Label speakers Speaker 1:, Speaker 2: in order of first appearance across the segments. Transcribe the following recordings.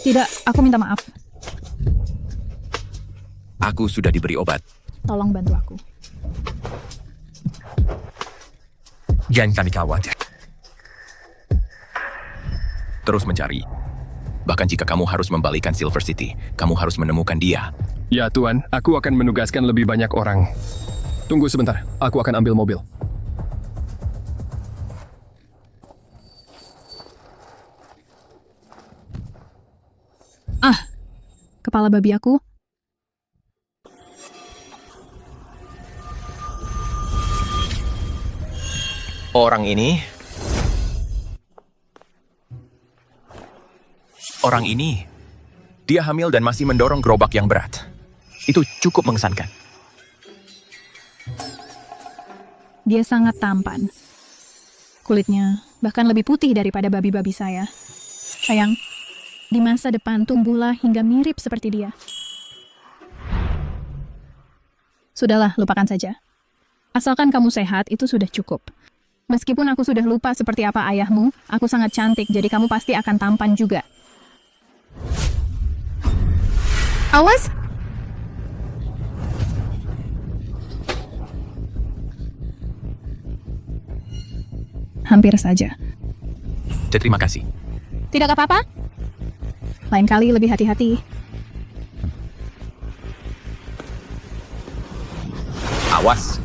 Speaker 1: Tidak, aku minta maaf.
Speaker 2: Aku sudah diberi obat.
Speaker 1: Tolong bantu aku.
Speaker 2: Jangan kami khawatir. Terus mencari. Bahkan jika kamu harus membalikan Silver City, kamu harus menemukan dia.
Speaker 3: Ya Tuan, aku akan menugaskan lebih banyak orang. Tunggu sebentar, aku akan ambil mobil.
Speaker 1: Kepala babi aku.
Speaker 2: Orang ini, dia hamil dan masih mendorong gerobak yang berat. Itu cukup mengesankan.
Speaker 1: Dia sangat tampan. Kulitnya bahkan lebih putih daripada babi-babi saya. Sayang, di masa depan tumbuhlah hingga mirip seperti dia. Sudahlah, lupakan saja. Asalkan kamu sehat, itu sudah cukup. Meskipun aku sudah lupa seperti apa ayahmu, aku sangat cantik, jadi kamu pasti akan tampan juga. Awas! Hampir saja.
Speaker 2: Terima kasih.
Speaker 1: Tidak apa-apa? Lain kali lebih hati-hati.
Speaker 2: Awas.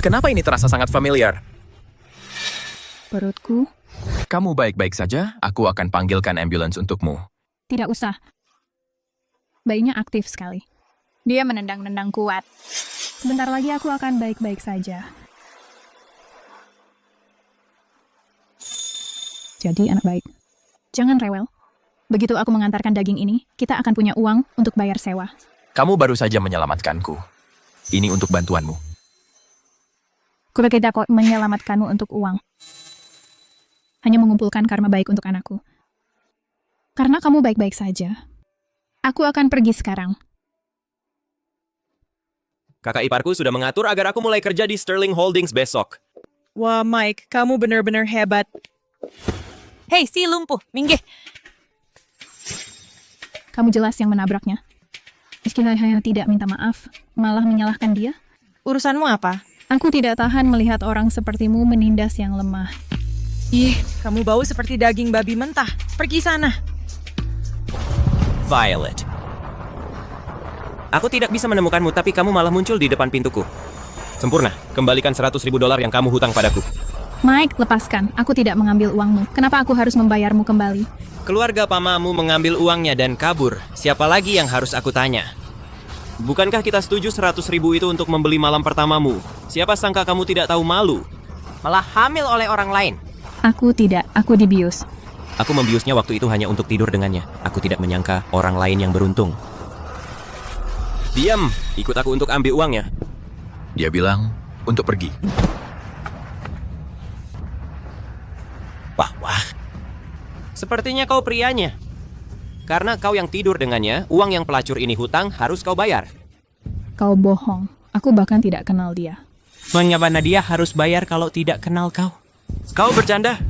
Speaker 2: Kenapa ini terasa sangat familiar?
Speaker 1: Perutku.
Speaker 2: Kamu baik-baik saja? Aku akan panggilkan ambulans untukmu.
Speaker 1: Tidak usah. Bayinya aktif sekali. Dia menendang-nendang kuat. Sebentar lagi aku akan baik-baik saja. Jadi anak baik. Jangan rewel. Begitu aku mengantarkan daging ini, kita akan punya uang untuk bayar sewa.
Speaker 2: Kamu baru saja menyelamatkanku. Ini untuk bantuanmu.
Speaker 1: Tidak kok menyelamatkanmu untuk uang. Hanya mengumpulkan karma baik untuk anakku. Karena kamu baik-baik saja. Aku akan pergi sekarang.
Speaker 4: Kakak iparku sudah mengatur agar aku mulai kerja di Sterling Holdings besok.
Speaker 5: Wah, Mike, kamu benar-benar hebat. Hei, si lumpuh, minggir.
Speaker 1: Kamu jelas yang menabraknya. Meski saya tidak minta maaf, malah menyalahkan dia.
Speaker 5: Urusanmu apa?
Speaker 1: Aku tidak tahan melihat orang sepertimu menindas yang lemah.
Speaker 5: Ih, kamu bau seperti daging babi mentah. Pergi sana.
Speaker 4: Violet. Aku tidak bisa menemukanmu, tapi kamu malah muncul di depan pintuku. Sempurna, kembalikan $100.000 yang kamu hutang padaku.
Speaker 1: Mike, lepaskan. Aku tidak mengambil uangmu. Kenapa aku harus membayarmu kembali?
Speaker 4: Keluarga pamamu mengambil uangnya dan kabur. Siapa lagi yang harus aku tanya? Bukankah kita setuju $100.000 itu untuk membeli malam pertamamu? Siapa sangka kamu tidak tahu malu? Malah hamil oleh orang lain.
Speaker 1: Aku tidak. Aku dibius.
Speaker 4: Aku membiusnya waktu itu hanya untuk tidur dengannya. Aku tidak menyangka orang lain yang beruntung. Diam, ikut aku untuk ambil uangnya.
Speaker 2: Dia bilang untuk pergi.
Speaker 4: Wah. Sepertinya kau prianya. Karena kau yang tidur dengannya, uang yang pelacur ini hutang harus kau bayar.
Speaker 1: Kau bohong. Aku bahkan tidak kenal dia.
Speaker 4: Bagaimana dia harus bayar kalau tidak kenal kau? Kau bercanda?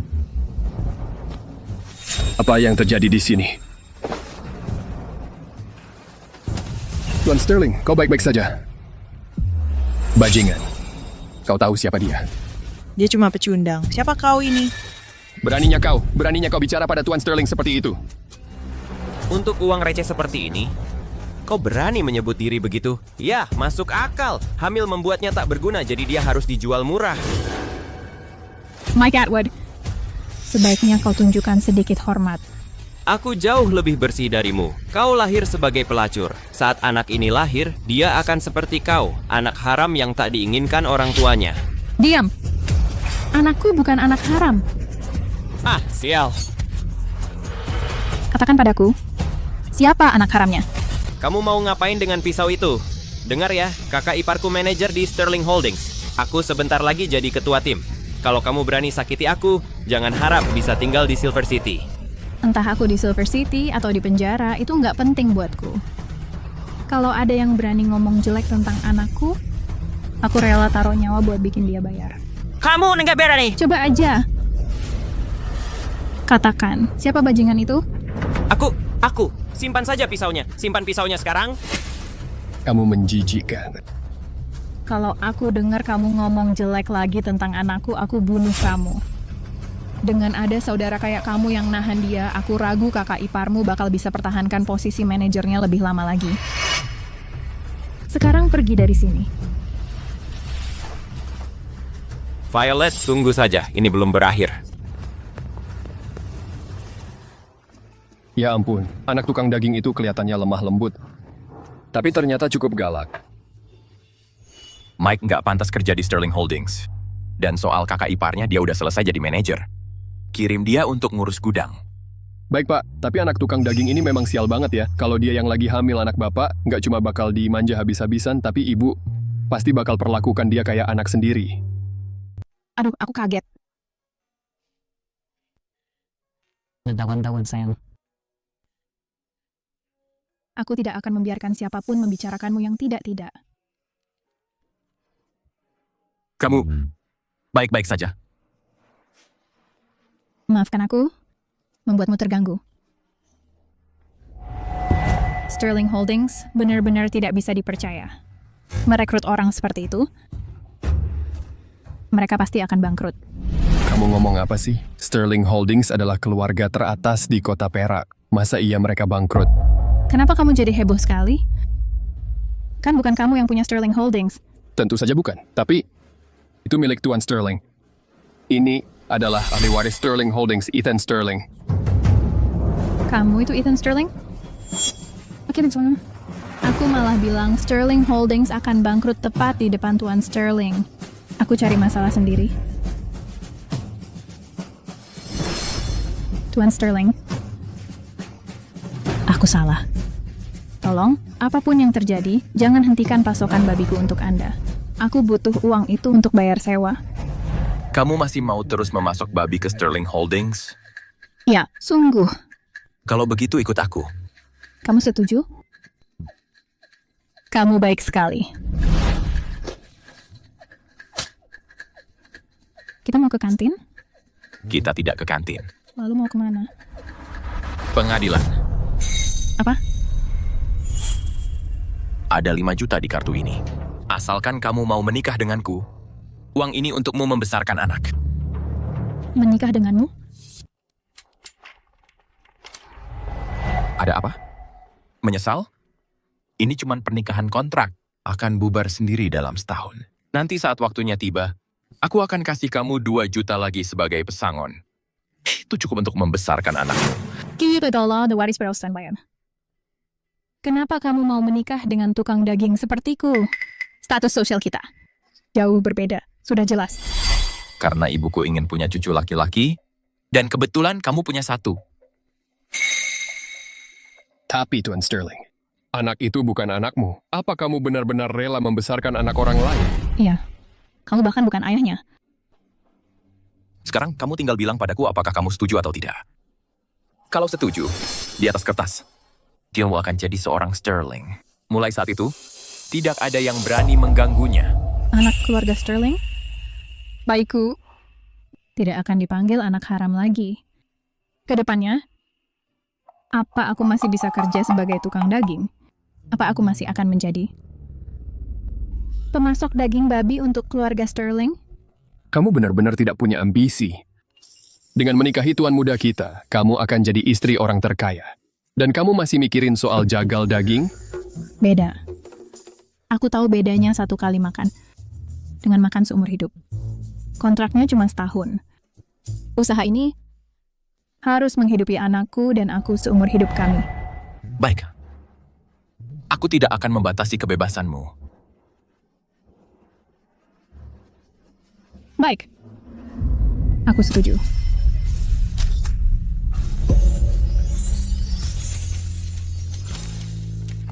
Speaker 3: Apa yang terjadi di sini? Tuan Sterling, kau baik-baik saja. Bajingan. Kau tahu siapa dia?
Speaker 5: Dia cuma pecundang. Siapa kau ini?
Speaker 3: Beraninya kau bicara pada Tuan Sterling seperti itu.
Speaker 4: Untuk uang receh seperti ini, kau berani menyebut diri begitu? Ya, masuk akal. Hamil membuatnya tak berguna, jadi dia harus dijual murah.
Speaker 1: Mike Atwood, sebaiknya kau tunjukkan sedikit hormat.
Speaker 4: Aku jauh lebih bersih darimu. Kau lahir sebagai pelacur. Saat anak ini lahir, dia akan seperti kau, anak haram yang tak diinginkan orang tuanya.
Speaker 1: Diam! Anakku bukan anak haram.
Speaker 4: Ah, sial.
Speaker 1: Katakan padaku, siapa anak haramnya?
Speaker 4: Kamu mau ngapain dengan pisau itu? Dengar ya, kakak iparku manajer di Sterling Holdings. Aku sebentar lagi jadi ketua tim. Kalau kamu berani sakiti aku, jangan harap bisa tinggal di Silver City.
Speaker 1: Entah aku di Silver City atau di penjara, itu nggak penting buatku. Kalau ada yang berani ngomong jelek tentang anakku, aku rela taruh nyawa buat bikin dia bayar.
Speaker 5: Kamu nggak berani.
Speaker 1: Coba aja. Katakan, siapa bajingan itu?
Speaker 4: Aku. Simpan saja pisaunya. Simpan pisaunya sekarang.
Speaker 3: Kamu menjijikkan.
Speaker 1: Kalau aku dengar kamu ngomong jelek lagi tentang anakku, aku bunuh kamu. Dengan ada saudara kayak kamu yang nahan dia, aku ragu kakak iparmu bakal bisa pertahankan posisi manajernya lebih lama lagi. Sekarang pergi dari sini.
Speaker 4: Violet, tunggu saja. Ini belum berakhir.
Speaker 3: Ya ampun, anak tukang daging itu kelihatannya lemah lembut. Tapi ternyata cukup galak.
Speaker 2: Mike nggak pantas kerja di Sterling Holdings. Dan soal kakak iparnya, dia udah selesai jadi manajer. Kirim dia untuk ngurus gudang.
Speaker 3: Baik pak, tapi anak tukang daging ini memang sial banget ya. Kalau dia yang lagi hamil anak bapak, nggak cuma bakal dimanja habis-habisan, tapi ibu pasti bakal perlakukan dia kayak anak sendiri.
Speaker 1: Aduh, aku kaget.
Speaker 6: Tahun-tahun sayang.
Speaker 1: Aku tidak akan membiarkan siapapun membicarakanmu yang tidak-tidak.
Speaker 2: Kamu baik-baik saja.
Speaker 1: Maafkan aku, membuatmu terganggu. Sterling Holdings benar-benar tidak bisa dipercaya. Merekrut orang seperti itu, mereka pasti akan bangkrut.
Speaker 3: Kamu ngomong apa sih? Sterling Holdings adalah keluarga teratas di kota Perak. Masa iya mereka bangkrut?
Speaker 1: Kenapa kamu jadi heboh sekali? Kan bukan kamu yang punya Sterling Holdings.
Speaker 3: Tentu saja bukan, tapi itu milik Tuan Sterling. Ini adalah ahli waris Sterling Holdings, Ethan Sterling.
Speaker 1: Kamu itu Ethan Sterling? Oke, Benson. Aku malah bilang Sterling Holdings akan bangkrut tepat di depan Tuan Sterling. Aku cari masalah sendiri. Tuan Sterling. Aku salah. Tolong, apapun yang terjadi, jangan hentikan pasokan babiku untuk Anda. Aku butuh uang itu untuk bayar sewa.
Speaker 2: Kamu masih mau terus memasok babi ke Sterling Holdings?
Speaker 1: Ya, sungguh.
Speaker 2: Kalau begitu ikut aku.
Speaker 1: Kamu setuju? Kamu baik sekali. Kita mau ke kantin?
Speaker 2: Kita tidak ke kantin.
Speaker 1: Lalu mau kemana?
Speaker 2: Pengadilan.
Speaker 1: Apa?
Speaker 2: Ada 5 juta di kartu ini. Asalkan kamu mau menikah denganku, uang ini untukmu membesarkan anak.
Speaker 1: Menikah denganmu?
Speaker 2: Ada apa? Menyesal? Ini cuma pernikahan kontrak. Akan bubar sendiri dalam setahun. Nanti saat waktunya tiba, aku akan kasih kamu 2 juta lagi sebagai pesangon. Itu cukup untuk membesarkan anakmu.
Speaker 1: Kita adalah the waris peraustanbayan. Kenapa kamu mau menikah dengan tukang daging sepertiku? Status sosial kita jauh berbeda, sudah jelas.
Speaker 2: Karena ibuku ingin punya cucu laki-laki, dan kebetulan kamu punya 1.
Speaker 3: Tapi Tuan Sterling, anak itu bukan anakmu. Apa kamu benar-benar rela membesarkan anak orang lain?
Speaker 1: Iya, kamu bahkan bukan ayahnya.
Speaker 2: Sekarang kamu tinggal bilang padaku apakah kamu setuju atau tidak. Kalau setuju, di atas kertas, kamu akan jadi seorang Sterling. Mulai saat itu, tidak ada yang berani mengganggunya.
Speaker 1: Anak keluarga Sterling? Baikku, tidak akan dipanggil anak haram lagi. Kedepannya, apa aku masih bisa kerja sebagai tukang daging? Apa aku masih akan menjadi pemasok daging babi untuk keluarga Sterling?
Speaker 3: Kamu benar-benar tidak punya ambisi. Dengan menikahi tuan muda kita, kamu akan jadi istri orang terkaya. Dan kamu masih mikirin soal jagal daging?
Speaker 1: Beda. Aku tahu bedanya 1 kali makan dengan makan seumur hidup. Kontraknya cuma setahun. Usaha ini harus menghidupi anakku dan aku seumur hidup kami.
Speaker 2: Baik. Aku tidak akan membatasi kebebasanmu.
Speaker 1: Baik. Aku setuju.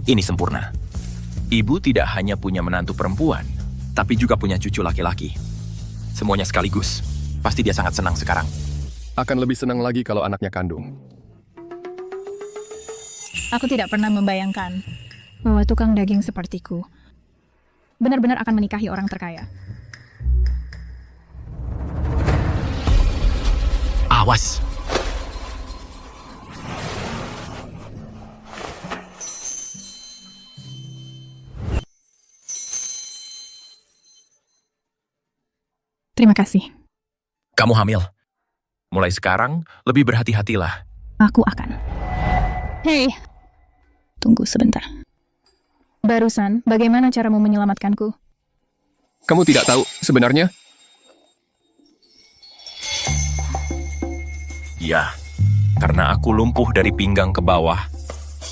Speaker 2: Ini sempurna. Ibu tidak hanya punya menantu perempuan, tapi juga punya cucu laki-laki. Semuanya sekaligus. Pasti dia sangat senang sekarang.
Speaker 3: Akan lebih senang lagi kalau anaknya kandung.
Speaker 1: Aku tidak pernah membayangkan bahwa tukang daging sepertiku benar-benar akan menikahi orang terkaya.
Speaker 2: Awas!
Speaker 1: Terima kasih.
Speaker 2: Kamu hamil. Mulai sekarang, lebih berhati-hatilah.
Speaker 1: Aku akan. Hei, tunggu sebentar. Barusan, bagaimana caramu menyelamatkanku?
Speaker 3: Kamu tidak tahu sebenarnya?
Speaker 2: Ya, karena aku lumpuh dari pinggang ke bawah.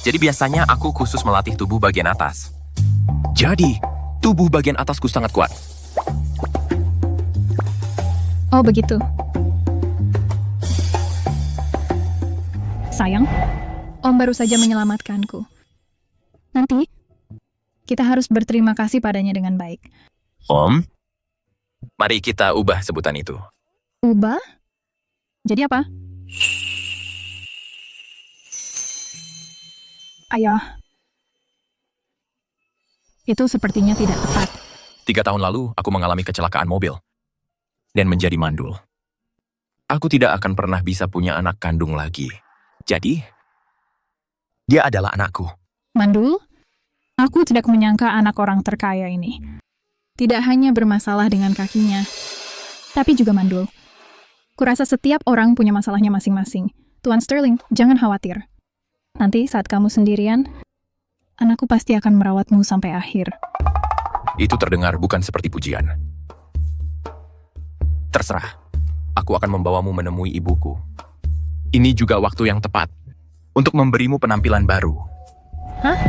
Speaker 2: Jadi biasanya aku khusus melatih tubuh bagian atas. Jadi, tubuh bagian atasku sangat kuat.
Speaker 1: Oh, begitu. Sayang, Om baru saja menyelamatkanku. Nanti, kita harus berterima kasih padanya dengan baik.
Speaker 2: Om, mari kita ubah sebutan itu.
Speaker 1: Ubah? Jadi apa? Ayah. Itu sepertinya tidak tepat.
Speaker 2: 3 tahun lalu, aku mengalami kecelakaan mobil. Dan menjadi mandul. Aku tidak akan pernah bisa punya anak kandung lagi. Jadi, dia adalah anakku.
Speaker 1: Mandul? Aku tidak menyangka anak orang terkaya ini tidak hanya bermasalah dengan kakinya, tapi juga mandul. Kurasa setiap orang punya masalahnya masing-masing. Tuan Sterling, jangan khawatir. Nanti saat kamu sendirian, anakku pasti akan merawatmu sampai akhir.
Speaker 2: Itu terdengar bukan seperti pujian. Terserah, aku akan membawamu menemui ibuku. Ini juga waktu yang tepat untuk memberimu penampilan baru.
Speaker 1: Hah?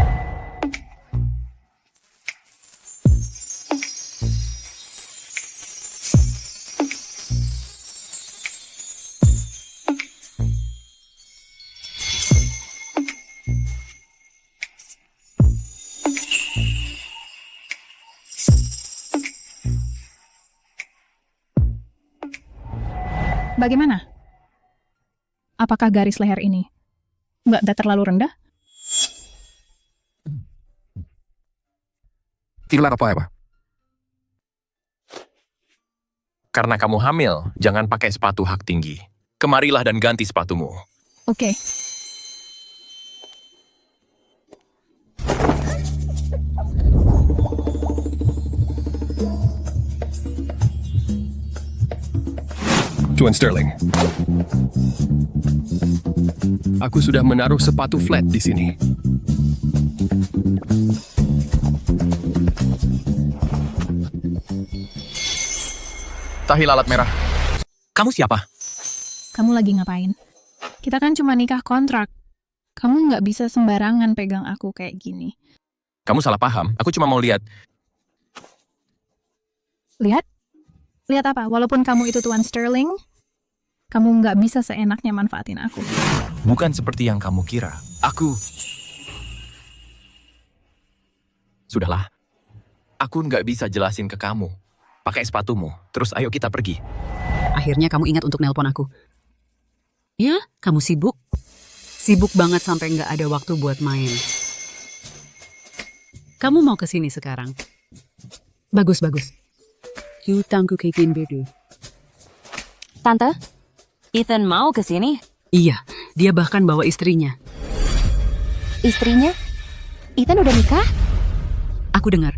Speaker 1: Bagaimana? Apakah garis leher ini nggak terlalu rendah?
Speaker 2: Tidak apa-apa. Karena kamu hamil, jangan pakai sepatu hak tinggi. Kemarilah dan ganti sepatumu.
Speaker 1: Oke.
Speaker 3: Tuan Sterling. Aku sudah menaruh sepatu flat di sini.
Speaker 2: Tahi lalat merah. Kamu siapa?
Speaker 1: Kamu lagi ngapain? Kita kan cuma nikah kontrak. Kamu nggak bisa sembarangan pegang aku kayak gini.
Speaker 2: Kamu salah paham. Aku cuma mau lihat.
Speaker 1: Lihat? Lihat apa? Walaupun kamu itu Tuan Sterling, kamu nggak bisa seenaknya manfaatin aku.
Speaker 2: Bukan seperti yang kamu kira. Aku... Sudahlah. Aku nggak bisa jelasin ke kamu. Pakai sepatumu, terus ayo kita pergi.
Speaker 7: Akhirnya kamu ingat untuk nelpon aku. Ya, kamu sibuk? Sibuk banget sampai nggak ada waktu buat main. Kamu mau kesini sekarang? Bagus, bagus. Hutangku kekin bedu.
Speaker 8: Tante, Ethan mau ke sini?
Speaker 7: Iya, dia bahkan bawa istrinya.
Speaker 8: Istrinya? Ethan udah nikah?
Speaker 7: Aku dengar,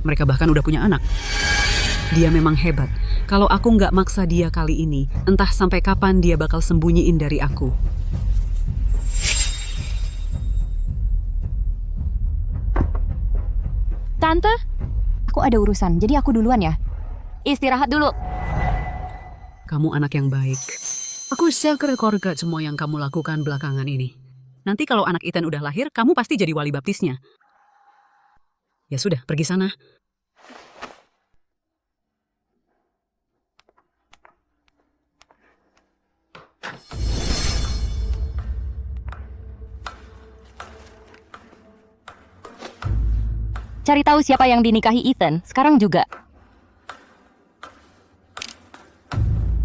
Speaker 7: mereka bahkan udah punya anak. Dia memang hebat. Kalau aku nggak maksa dia kali ini, entah sampai kapan dia bakal sembunyiin dari aku.
Speaker 8: Tante, aku ada urusan, jadi aku duluan ya. Istirahat dulu.
Speaker 7: Kamu anak yang baik. Aku sekre korgat semua yang kamu lakukan belakangan ini. Nanti kalau anak Ethan udah lahir, kamu pasti jadi wali baptisnya. Ya sudah, pergi sana.
Speaker 8: Cari tahu siapa yang dinikahi Ethan, sekarang juga.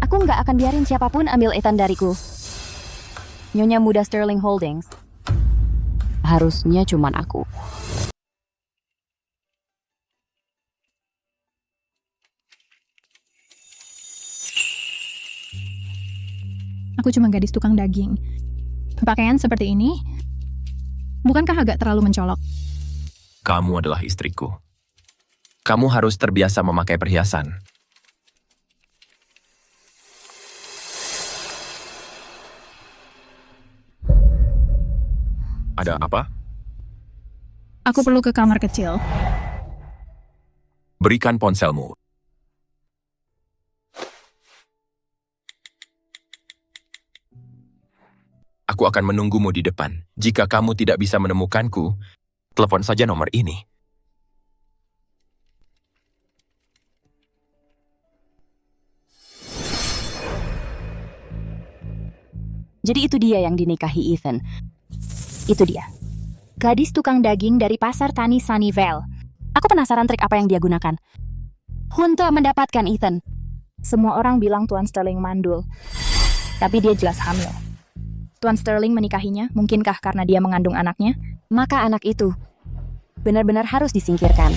Speaker 8: Aku nggak akan biarin siapapun ambil Ethan dariku. Nyonya muda Sterling Holdings. Harusnya cuman aku.
Speaker 1: Aku cuma gadis tukang daging. Pakaian seperti ini, bukankah agak terlalu mencolok?
Speaker 2: Kamu adalah istriku. Kamu harus terbiasa memakai perhiasan. Ada apa?
Speaker 1: Aku perlu ke kamar kecil.
Speaker 2: Berikan ponselmu. Aku akan menunggumu di depan. Jika kamu tidak bisa menemukanku, telepon saja nomor ini.
Speaker 8: Jadi itu dia yang dinikahi Ethan. Itu dia. Gadis tukang daging dari pasar tani Sunnyvale. Aku penasaran trik apa yang dia gunakan. Untuk mendapatkan Ethan. Semua orang bilang Tuan Sterling mandul. Tapi dia jelas hamil. Tuan Sterling menikahinya, mungkinkah karena dia mengandung anaknya? Maka anak itu benar-benar harus disingkirkan.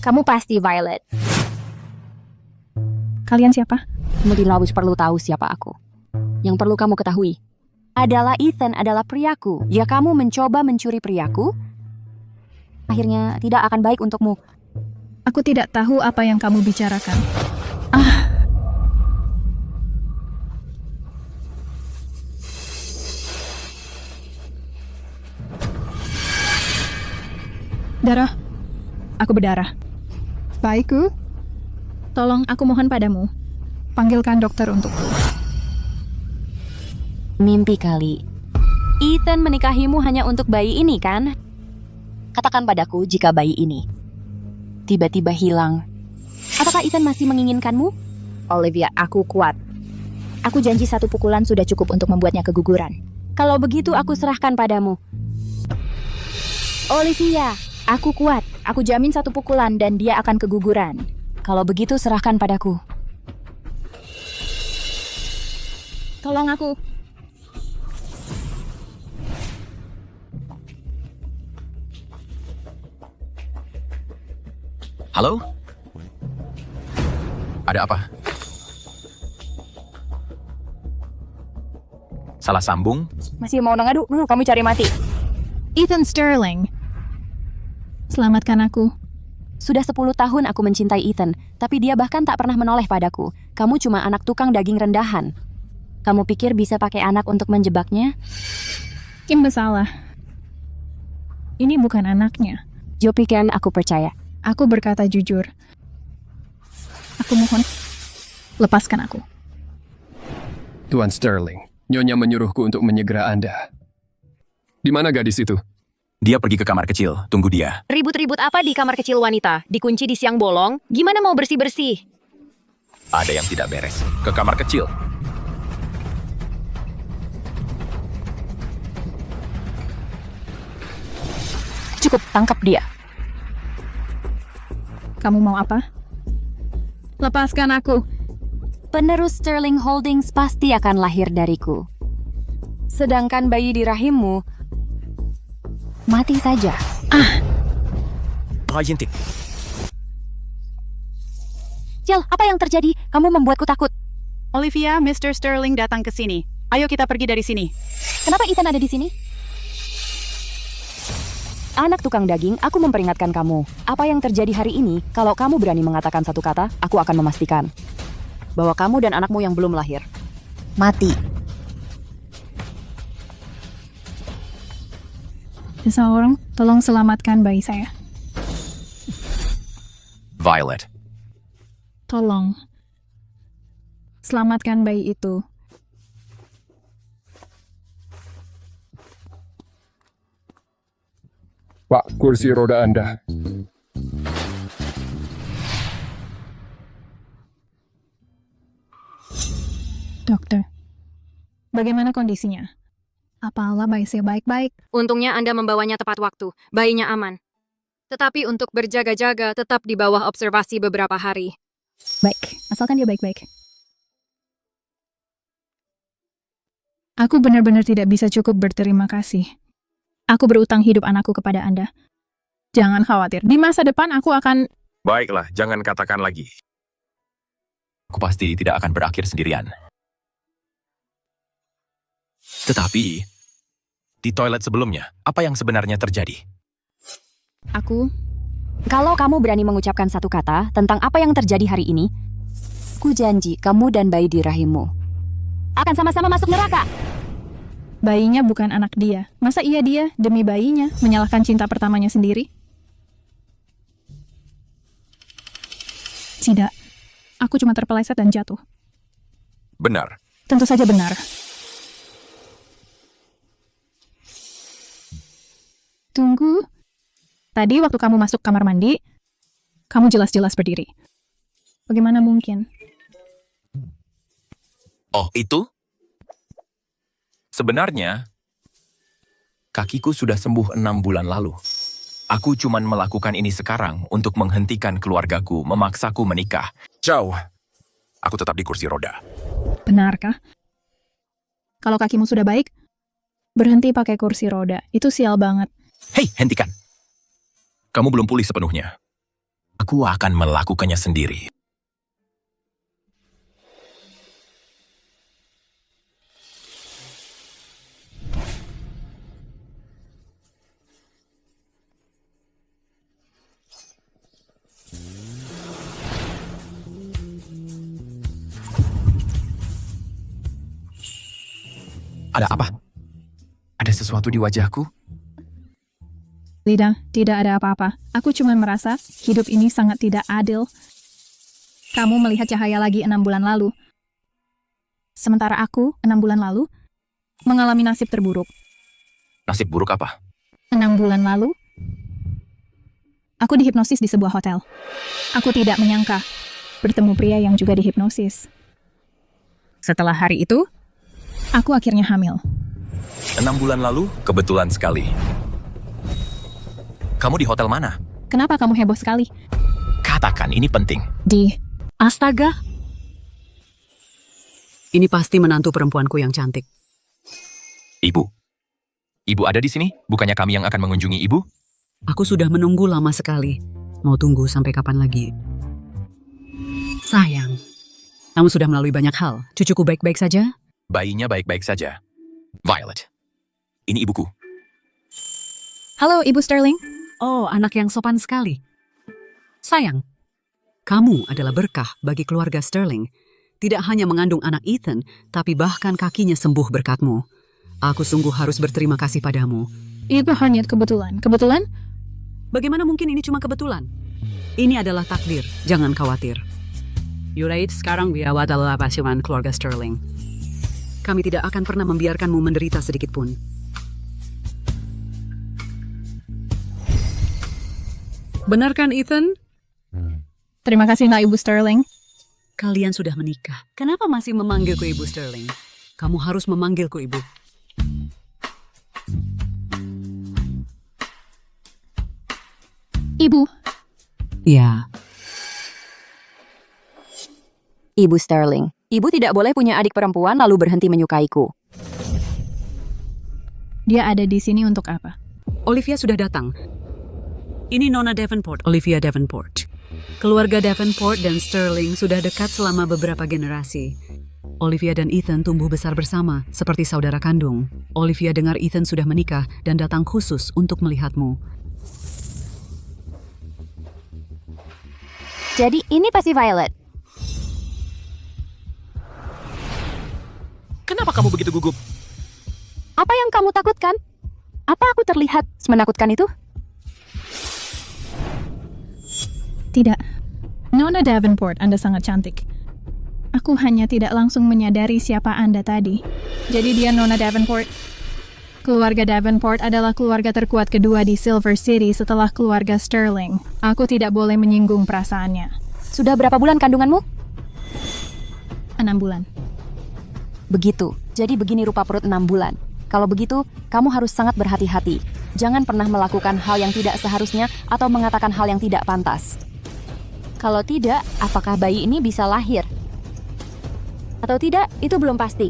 Speaker 8: Kamu pasti Violet.
Speaker 1: Kalian siapa?
Speaker 8: Mungkin Lawis perlu tahu siapa aku. Yang perlu kamu ketahui adalah Ethan adalah priaku. Jika kamu mencoba mencuri priaku, akhirnya tidak akan baik untukmu.
Speaker 1: Aku tidak tahu apa yang kamu bicarakan. Darah. Aku berdarah. Baikku. Tolong, aku mohon padamu. Panggilkan dokter untukku.
Speaker 8: Mimpi kali. Ethan menikahimu hanya untuk bayi ini, kan? Katakan padaku jika bayi ini tiba-tiba hilang. Apakah Ethan masih menginginkanmu? Olivia, aku kuat. Aku janji 1 pukulan sudah cukup untuk membuatnya keguguran. Kalau begitu, aku serahkan padamu. Olivia, aku kuat. Aku jamin 1 pukulan dan dia akan keguguran. Kalau begitu, serahkan padaku.
Speaker 1: Tolong aku.
Speaker 2: Halo? Ada apa? Salah sambung?
Speaker 8: Masih mau ngadu? Kamu cari mati.
Speaker 1: Ethan Sterling. Selamatkan aku.
Speaker 8: Sudah 10 tahun aku mencintai Ethan, tapi dia bahkan tak pernah menoleh padaku. Kamu cuma anak tukang daging rendahan. Kamu pikir bisa pakai anak untuk menjebaknya?
Speaker 1: Kim bersalah. Ini bukan anaknya.
Speaker 8: Jo pikir aku percaya.
Speaker 1: Aku berkata jujur. Aku mohon, lepaskan aku.
Speaker 3: Tuan Sterling, Nyonya menyuruhku untuk menyegera Anda. Di mana gadis itu?
Speaker 2: Dia pergi ke kamar kecil. Tunggu dia.
Speaker 8: Ribut-ribut apa di kamar kecil wanita? Dikunci di siang bolong? Gimana mau bersih-bersih?
Speaker 2: Ada yang tidak beres. Ke kamar kecil.
Speaker 8: Cukup, tangkap dia.
Speaker 1: Kamu mau apa? Lepaskan aku.
Speaker 8: Penerus Sterling Holdings pasti akan lahir dariku. Sedangkan bayi di rahimmu mati saja.
Speaker 4: Jintik.
Speaker 8: Jill, apa yang terjadi? Kamu membuatku takut.
Speaker 5: Olivia, Mr. Sterling datang ke sini. Ayo kita pergi dari sini.
Speaker 8: Kenapa Ethan ada di sini? Anak tukang daging, aku memperingatkan kamu. Apa yang terjadi hari ini, kalau kamu berani mengatakan satu kata, aku akan memastikan bahwa kamu dan anakmu yang belum lahir mati.
Speaker 1: Seseorang, tolong selamatkan bayi saya.
Speaker 2: Violet.
Speaker 1: Tolong. Selamatkan bayi itu.
Speaker 3: Pak, kursi roda Anda.
Speaker 1: Dokter, bagaimana kondisinya? Apalah bayi saya baik-baik?
Speaker 9: Untungnya Anda membawanya tepat waktu. Bayinya aman. Tetapi untuk berjaga-jaga tetap di bawah observasi beberapa hari.
Speaker 1: Baik, asalkan dia baik-baik. Aku benar-benar tidak bisa cukup berterima kasih. Aku berutang hidup anakku kepada Anda. Jangan khawatir, di masa depan aku akan...
Speaker 2: Baiklah, jangan katakan lagi. Aku pasti tidak akan berakhir sendirian. Tetapi, di toilet sebelumnya, apa yang sebenarnya terjadi?
Speaker 8: Kalau kamu berani mengucapkan satu kata tentang apa yang terjadi hari ini, ku janji kamu dan bayi di rahimmu akan sama-sama masuk neraka.
Speaker 1: Bayinya bukan anak dia. Masa iya dia, demi bayinya, menyalahkan cinta pertamanya sendiri? Tidak. Aku cuma terpeleset dan jatuh.
Speaker 2: Benar.
Speaker 1: Tentu saja benar. Tunggu. Tadi waktu kamu masuk kamar mandi, kamu jelas-jelas berdiri. Bagaimana mungkin?
Speaker 2: Oh, itu? Sebenarnya, kakiku sudah sembuh 6 bulan lalu. Aku cuman melakukan ini sekarang untuk menghentikan keluargaku memaksaku menikah. Jauh. Aku tetap di kursi roda.
Speaker 1: Benarkah? Kalau kakimu sudah baik, berhenti pakai kursi roda. Itu sial banget.
Speaker 2: Hei, hentikan. Kamu belum pulih sepenuhnya. Aku akan melakukannya sendiri. Ada apa? Ada sesuatu di wajahku?
Speaker 1: Tidak ada apa-apa. Aku cuma merasa hidup ini sangat tidak adil. Kamu melihat cahaya lagi 6 bulan lalu. Sementara aku, 6 bulan lalu, mengalami nasib terburuk.
Speaker 2: Nasib buruk apa?
Speaker 1: 6 bulan lalu, aku dihipnosis di sebuah hotel. Aku tidak menyangka bertemu pria yang juga dihipnosis. Setelah hari itu, aku akhirnya hamil.
Speaker 2: 6 bulan lalu, kebetulan sekali. Kamu di hotel mana?
Speaker 1: Kenapa kamu heboh sekali?
Speaker 2: Katakan, ini penting.
Speaker 7: Astaga. Ini pasti menantu perempuanku yang cantik.
Speaker 2: Ibu. Ibu ada di sini? Bukannya kami yang akan mengunjungi ibu?
Speaker 7: Aku sudah menunggu lama sekali. Mau tunggu sampai kapan lagi? Sayang, kamu sudah melalui banyak hal. Cucuku baik-baik saja?
Speaker 2: Bayinya baik-baik saja. Violet. Ini ibuku.
Speaker 1: Halo, Ibu Sterling.
Speaker 7: Oh, anak yang sopan sekali. Sayang, kamu adalah berkah bagi keluarga Sterling. Tidak hanya mengandung anak Ethan, tapi bahkan kakinya sembuh berkatmu. Aku sungguh harus berterima kasih padamu.
Speaker 1: Itu hanya kebetulan. Kebetulan?
Speaker 7: Bagaimana mungkin ini cuma kebetulan? Ini adalah takdir, jangan khawatir. Yureit, sekarang biawat adalah pasiwan keluarga Sterling. Kami tidak akan pernah membiarkanmu menderita sedikit pun. Benar kan, Ethan?
Speaker 1: Terima kasih, Nak Ibu Sterling.
Speaker 7: Kalian sudah menikah. Kenapa masih memanggilku Ibu Sterling? Kamu harus memanggilku Ibu.
Speaker 1: Ibu.
Speaker 7: Ya.
Speaker 8: Ibu Sterling, ibu tidak boleh punya adik perempuan lalu berhenti menyukaiku.
Speaker 1: Dia ada di sini untuk apa?
Speaker 7: Olivia sudah datang. Ini Nona Davenport, Olivia Davenport. Keluarga Davenport dan Sterling sudah dekat selama beberapa generasi. Olivia dan Ethan tumbuh besar bersama, seperti saudara kandung. Olivia dengar Ethan sudah menikah dan datang khusus untuk melihatmu.
Speaker 8: Jadi ini pasti Violet.
Speaker 2: Kenapa kamu begitu gugup?
Speaker 8: Apa yang kamu takutkan? Apa aku terlihat menakutkan itu?
Speaker 1: Tidak. Nona Davenport, Anda sangat cantik. Aku hanya tidak langsung menyadari siapa Anda tadi. Jadi dia Nona Davenport. Keluarga Davenport adalah keluarga terkuat kedua di Silver City setelah keluarga Sterling. Aku tidak boleh menyinggung perasaannya.
Speaker 8: Sudah berapa bulan kandunganmu?
Speaker 1: 6 bulan.
Speaker 8: Begitu. Jadi begini rupa perut 6 bulan. Kalau begitu, kamu harus sangat berhati-hati. Jangan pernah melakukan hal yang tidak seharusnya atau mengatakan hal yang tidak pantas. Kalau tidak, apakah bayi ini bisa lahir? Atau tidak, itu belum pasti.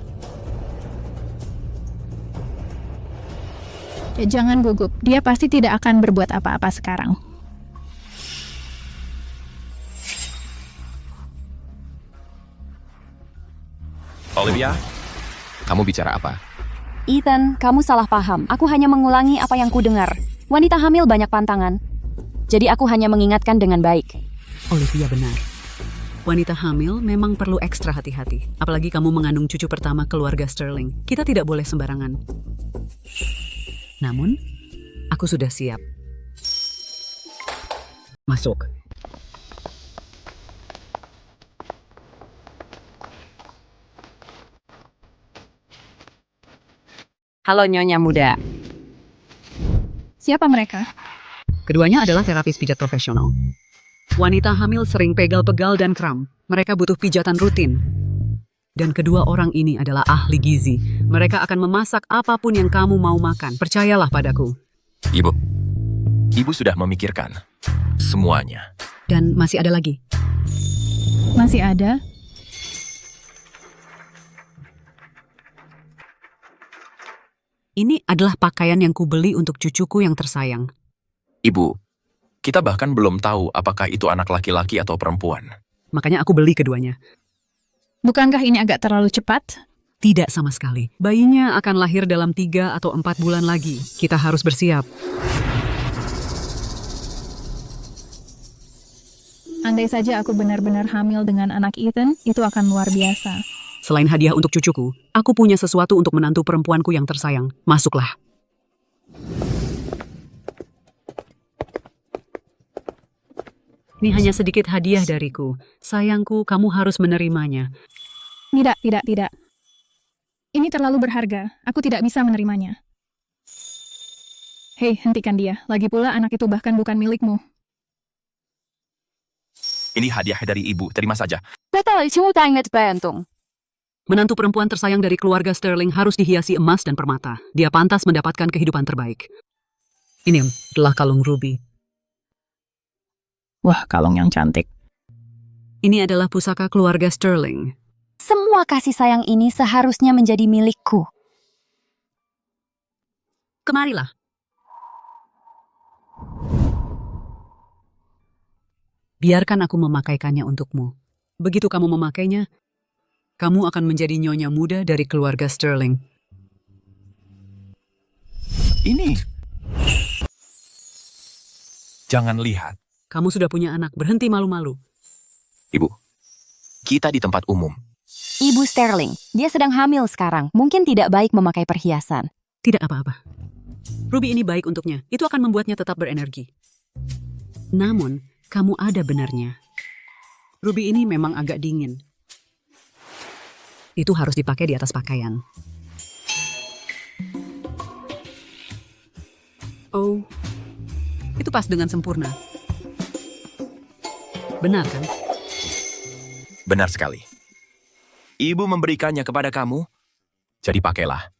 Speaker 1: Jangan gugup, dia pasti tidak akan berbuat apa-apa sekarang.
Speaker 2: Olivia, kamu bicara apa?
Speaker 8: Ethan, kamu salah paham. Aku hanya mengulangi apa yang ku dengar. Wanita hamil banyak pantangan. Jadi aku hanya mengingatkan dengan baik.
Speaker 7: Olivia benar. Wanita hamil memang perlu ekstra hati-hati. Apalagi kamu mengandung cucu pertama keluarga Sterling. Kita tidak boleh sembarangan. Namun, aku sudah siap. Masuk.
Speaker 5: Halo Nyonya Muda.
Speaker 1: Siapa mereka?
Speaker 7: Keduanya adalah terapis pijat profesional. Wanita hamil sering pegal-pegal dan kram. Mereka butuh pijatan rutin. Dan kedua orang ini adalah ahli gizi. Mereka akan memasak apapun yang kamu mau makan. Percayalah padaku.
Speaker 2: Ibu sudah memikirkan semuanya.
Speaker 7: Dan masih ada lagi.
Speaker 1: Masih ada?
Speaker 7: Ini adalah pakaian yang kubeli untuk cucuku yang tersayang.
Speaker 2: Ibu, kita bahkan belum tahu apakah itu anak laki-laki atau perempuan.
Speaker 7: Makanya aku beli keduanya.
Speaker 1: Bukankah ini agak terlalu cepat?
Speaker 7: Tidak sama sekali. Bayinya akan lahir dalam 3 atau 4 bulan lagi. Kita harus bersiap.
Speaker 1: Andai saja aku benar-benar hamil dengan anak Ethan, itu akan luar biasa.
Speaker 7: Selain hadiah untuk cucuku, aku punya sesuatu untuk menantu perempuanku yang tersayang. Masuklah. Ini hanya sedikit hadiah dariku. Sayangku, kamu harus menerimanya.
Speaker 1: Tidak. Ini terlalu berharga. Aku tidak bisa menerimanya. Hei, hentikan dia. Lagi pula anak itu bahkan bukan milikmu.
Speaker 2: Ini hadiah dari ibu, terima saja.
Speaker 7: Menantu perempuan tersayang dari keluarga Sterling harus dihiasi emas dan permata. Dia pantas mendapatkan kehidupan terbaik. Ini adalah kalung ruby.
Speaker 1: Wah, kalung yang cantik.
Speaker 7: Ini adalah pusaka keluarga Sterling.
Speaker 8: Semua kasih sayang ini seharusnya menjadi milikku.
Speaker 7: Kemarilah. Biarkan aku memakaikannya untukmu. Begitu kamu memakainya, kamu akan menjadi nyonya muda dari keluarga Sterling.
Speaker 2: Ini. Jangan lihat.
Speaker 7: Kamu sudah punya anak, berhenti malu-malu.
Speaker 2: Ibu, kita di tempat umum.
Speaker 8: Ibu Sterling, dia sedang hamil sekarang. Mungkin tidak baik memakai perhiasan.
Speaker 7: Tidak apa-apa. Ruby ini baik untuknya. Itu akan membuatnya tetap berenergi. Namun, kamu ada benarnya. Ruby ini memang agak dingin. Itu harus dipakai di atas pakaian. Oh, itu pas dengan sempurna. Benar kan?
Speaker 2: Benar sekali. Ibu memberikannya kepada kamu, jadi pakailah.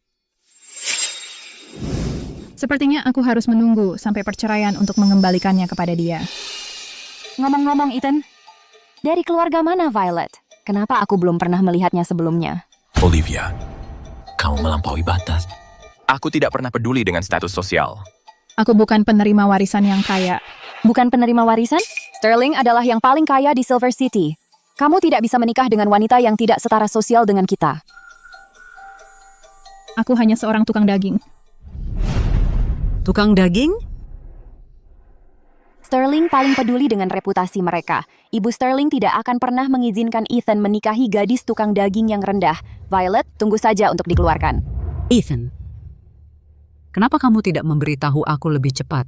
Speaker 1: Sepertinya aku harus menunggu sampai perceraian untuk mengembalikannya kepada dia.
Speaker 8: Ngomong-ngomong, Ethan, dari keluarga mana Violet? Kenapa aku belum pernah melihatnya sebelumnya?
Speaker 2: Olivia, kamu melampaui batas. Aku tidak pernah peduli dengan status sosial.
Speaker 1: Aku bukan penerima warisan yang kaya.
Speaker 8: Bukan penerima warisan? Sterling adalah yang paling kaya di Silver City. Kamu tidak bisa menikah dengan wanita yang tidak setara sosial dengan kita.
Speaker 1: Aku hanya seorang tukang daging.
Speaker 7: Tukang daging?
Speaker 8: Sterling paling peduli dengan reputasi mereka. Ibu Sterling tidak akan pernah mengizinkan Ethan menikahi gadis tukang daging yang rendah. Violet, tunggu saja untuk dikeluarkan.
Speaker 7: Ethan, kenapa kamu tidak memberitahu aku lebih cepat?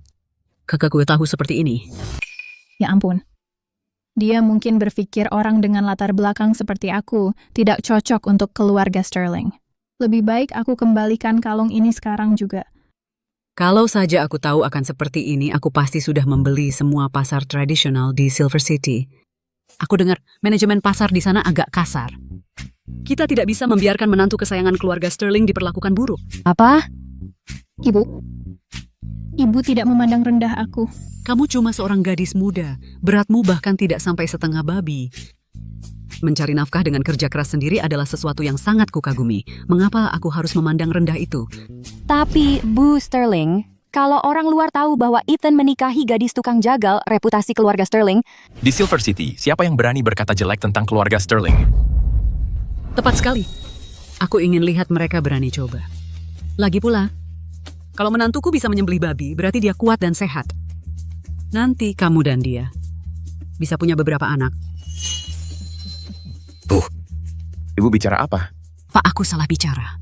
Speaker 7: Kakak gue tahu seperti ini.
Speaker 1: Ya ampun. Dia mungkin berpikir orang dengan latar belakang seperti aku tidak cocok untuk keluarga Sterling. Lebih baik aku kembalikan kalung ini sekarang juga.
Speaker 7: Kalau saja aku tahu akan seperti ini, aku pasti sudah membeli semua pasar tradisional di Silver City. Aku dengar manajemen pasar di sana agak kasar. Kita tidak bisa membiarkan menantu kesayangan keluarga Sterling diperlakukan buruk.
Speaker 8: Apa?
Speaker 1: Ibu tidak memandang rendah aku.
Speaker 7: Kamu cuma seorang gadis muda. Beratmu bahkan tidak sampai setengah babi. Mencari nafkah dengan kerja keras sendiri adalah sesuatu yang sangat kukagumi. Mengapa aku harus memandang rendah itu?
Speaker 8: Tapi, Bu Sterling, kalau orang luar tahu bahwa Ethan menikahi gadis tukang jagal, reputasi keluarga Sterling,
Speaker 2: Di Silver City, siapa yang berani berkata jelek tentang keluarga Sterling?
Speaker 7: Tepat sekali. Aku ingin lihat mereka berani coba. Lagi pula, kalau menantuku bisa menyembelih babi, berarti dia kuat dan sehat. Nanti kamu dan dia bisa punya beberapa anak.
Speaker 2: Ibu bicara apa?
Speaker 7: Pak, aku salah bicara.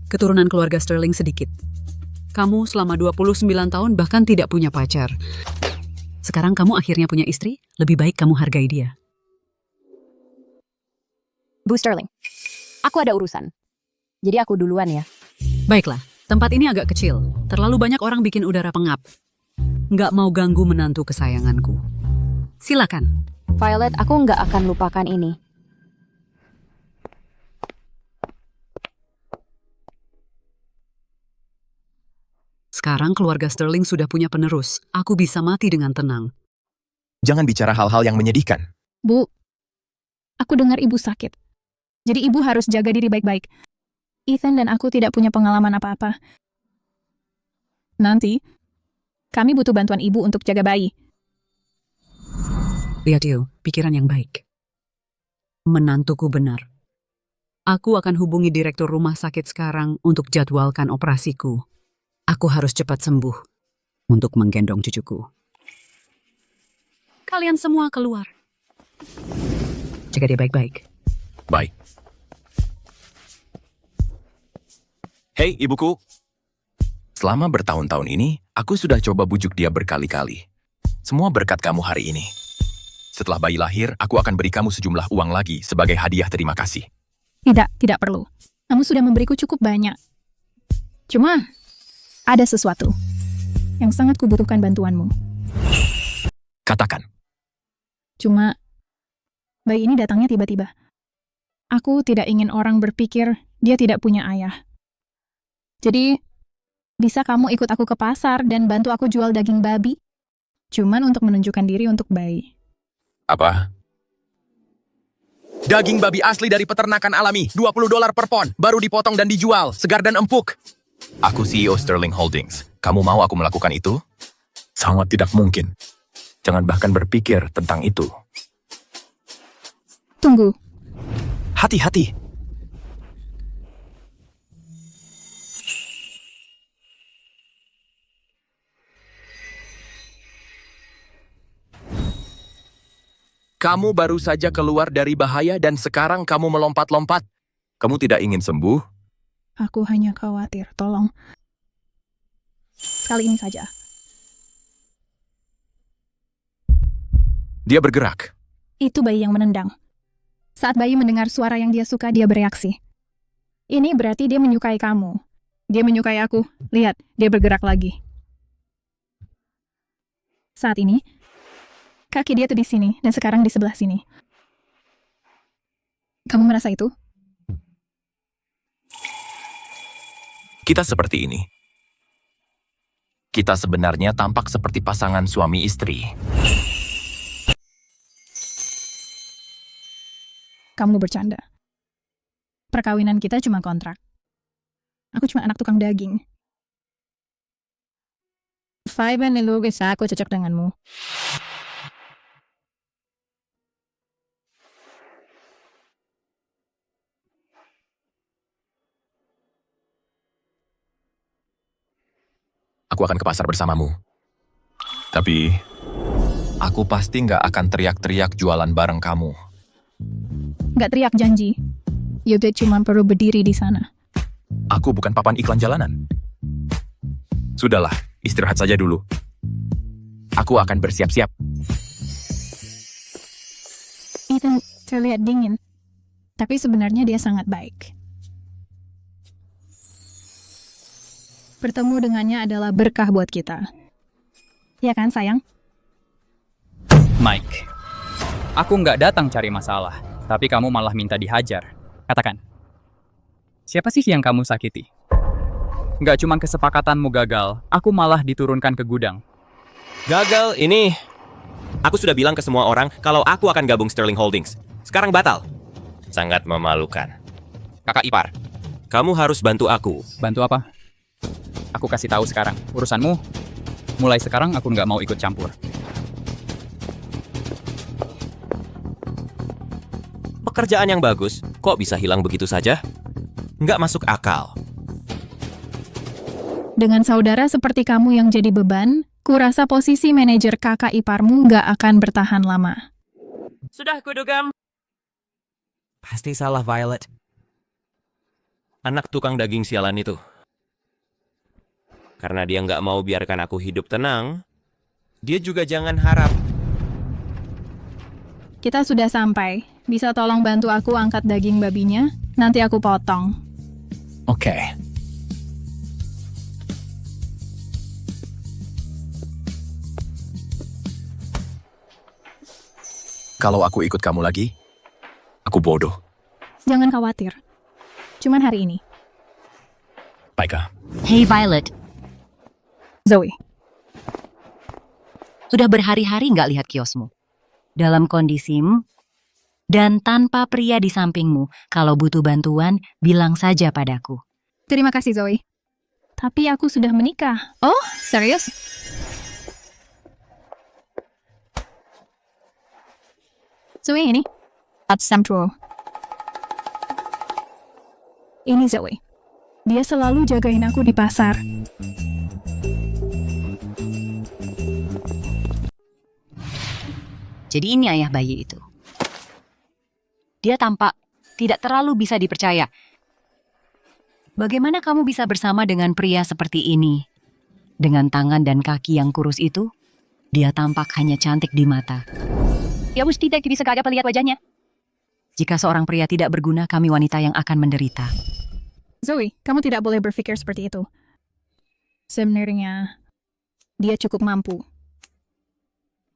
Speaker 7: Keturunan keluarga Sterling sedikit. Kamu selama 29 tahun bahkan tidak punya pacar. Sekarang kamu akhirnya punya istri, lebih baik kamu hargai dia.
Speaker 8: Bu Sterling, aku ada urusan. Jadi aku duluan ya.
Speaker 7: Baiklah, tempat ini agak kecil. Terlalu banyak orang bikin udara pengap. Nggak mau ganggu menantu kesayanganku. Silakan.
Speaker 8: Violet, aku nggak akan lupakan ini.
Speaker 7: Sekarang keluarga Sterling sudah punya penerus. Aku bisa mati dengan tenang.
Speaker 2: Jangan bicara hal-hal yang menyedihkan.
Speaker 1: Bu, aku dengar ibu sakit. Jadi ibu harus jaga diri baik-baik. Ethan dan aku tidak punya pengalaman apa-apa. Nanti, kami butuh bantuan ibu untuk jaga bayi.
Speaker 7: Lihat Yo, pikiran yang baik. Menantuku benar. Aku akan hubungi direktur rumah sakit sekarang untuk jadwalkan operasiku. Aku harus cepat sembuh untuk menggendong cucuku. Kalian semua keluar. Jaga dia baik-baik.
Speaker 2: Baik. Hei, ibuku. Selama bertahun-tahun ini, aku sudah coba bujuk dia berkali-kali. Semua berkat kamu hari ini. Setelah bayi lahir, aku akan beri kamu sejumlah uang lagi sebagai hadiah terima kasih.
Speaker 1: Tidak perlu. Kamu sudah memberiku cukup banyak. Cuma, ada sesuatu yang sangat kubutuhkan bantuanmu.
Speaker 2: Katakan.
Speaker 1: Cuma, bayi ini datangnya tiba-tiba. Aku tidak ingin orang berpikir dia tidak punya ayah. Jadi, bisa kamu ikut aku ke pasar dan bantu aku jual daging babi? Cuman untuk menunjukkan diri untuk bayi.
Speaker 2: Apa? Daging babi asli dari peternakan alami, $20 per pon, baru dipotong dan dijual, segar dan empuk. Aku CEO Sterling Holdings. Kamu mau aku melakukan itu? Sangat tidak mungkin. Jangan bahkan berpikir tentang itu.
Speaker 1: Tunggu.
Speaker 2: Hati-hati. Kamu baru saja keluar dari bahaya dan sekarang kamu melompat-lompat. Kamu tidak ingin sembuh?
Speaker 1: Aku hanya khawatir, tolong. Sekali ini saja.
Speaker 2: Dia bergerak.
Speaker 1: Itu bayi yang menendang. Saat bayi mendengar suara yang dia suka, dia bereaksi. Ini berarti dia menyukai kamu. Dia menyukai aku. Lihat, dia bergerak lagi. Saat ini, kaki dia tuh di sini, dan sekarang di sebelah sini. Kamu merasa itu?
Speaker 2: Kita seperti ini. Kita sebenarnya tampak seperti pasangan suami istri.
Speaker 1: Kamu bercanda. Perkawinan kita cuma kontrak. Aku cuma anak tukang daging. Faiban lelugis aku cocok denganmu.
Speaker 2: Aku akan ke pasar bersamamu. Tapi, aku pasti nggak akan teriak-teriak jualan bareng kamu.
Speaker 1: Nggak teriak janji. Yudet cuma perlu berdiri di sana.
Speaker 2: Aku bukan papan iklan jalanan. Sudahlah, istirahat saja dulu. Aku akan bersiap-siap.
Speaker 1: Ethan terlihat dingin. Tapi sebenarnya dia sangat baik. Bertemu dengannya adalah berkah buat kita. Ya kan, sayang?
Speaker 10: Mike, aku nggak datang cari masalah, tapi kamu malah minta dihajar. Katakan, siapa sih yang kamu sakiti? Nggak cuma kesepakatanmu gagal, aku malah diturunkan ke gudang.
Speaker 4: Gagal ini... Aku sudah bilang ke semua orang kalau aku akan gabung Sterling Holdings. Sekarang batal. Sangat memalukan. Kakak ipar, kamu harus bantu aku.
Speaker 10: Bantu apa? Aku kasih tahu sekarang, urusanmu. Mulai sekarang aku nggak mau ikut campur.
Speaker 4: Pekerjaan yang bagus, kok bisa hilang begitu saja? Nggak masuk akal.
Speaker 1: Dengan saudara seperti kamu yang jadi beban, kurasa posisi manajer kakak iparmu nggak akan bertahan lama.
Speaker 4: Sudah kuduga. Pasti salah Violet. Anak tukang daging sialan itu. Karena dia nggak mau biarkan aku hidup tenang, dia juga jangan harap.
Speaker 1: Kita sudah sampai. Bisa tolong bantu aku angkat daging babinya? Nanti aku potong.
Speaker 2: Oke. Kalau aku ikut kamu lagi, aku bodoh.
Speaker 1: Jangan khawatir. Cuman hari ini.
Speaker 2: Baiklah.
Speaker 8: Hey Violet,
Speaker 1: Zoe,
Speaker 8: sudah berhari-hari nggak lihat kiosmu. Dalam kondisimu dan tanpa pria di sampingmu, kalau butuh bantuan, bilang saja padaku.
Speaker 1: terima kasih Zoe. Tapi aku sudah menikah. Oh, serius? Zoe ini? At Samtro. Ini Zoe. Dia selalu jagain aku di pasar.
Speaker 8: Jadi ini ayah bayi itu. Dia tampak tidak terlalu bisa dipercaya. Bagaimana kamu bisa bersama dengan pria seperti ini? Dengan tangan dan kaki yang kurus itu, dia tampak hanya cantik di mata. Ya mesti tidak bisa gagap melihat wajahnya. Jika seorang pria tidak berguna, kami wanita yang akan menderita.
Speaker 1: Zoe, kamu tidak boleh berpikir seperti itu. Sebenarnya, dia cukup mampu.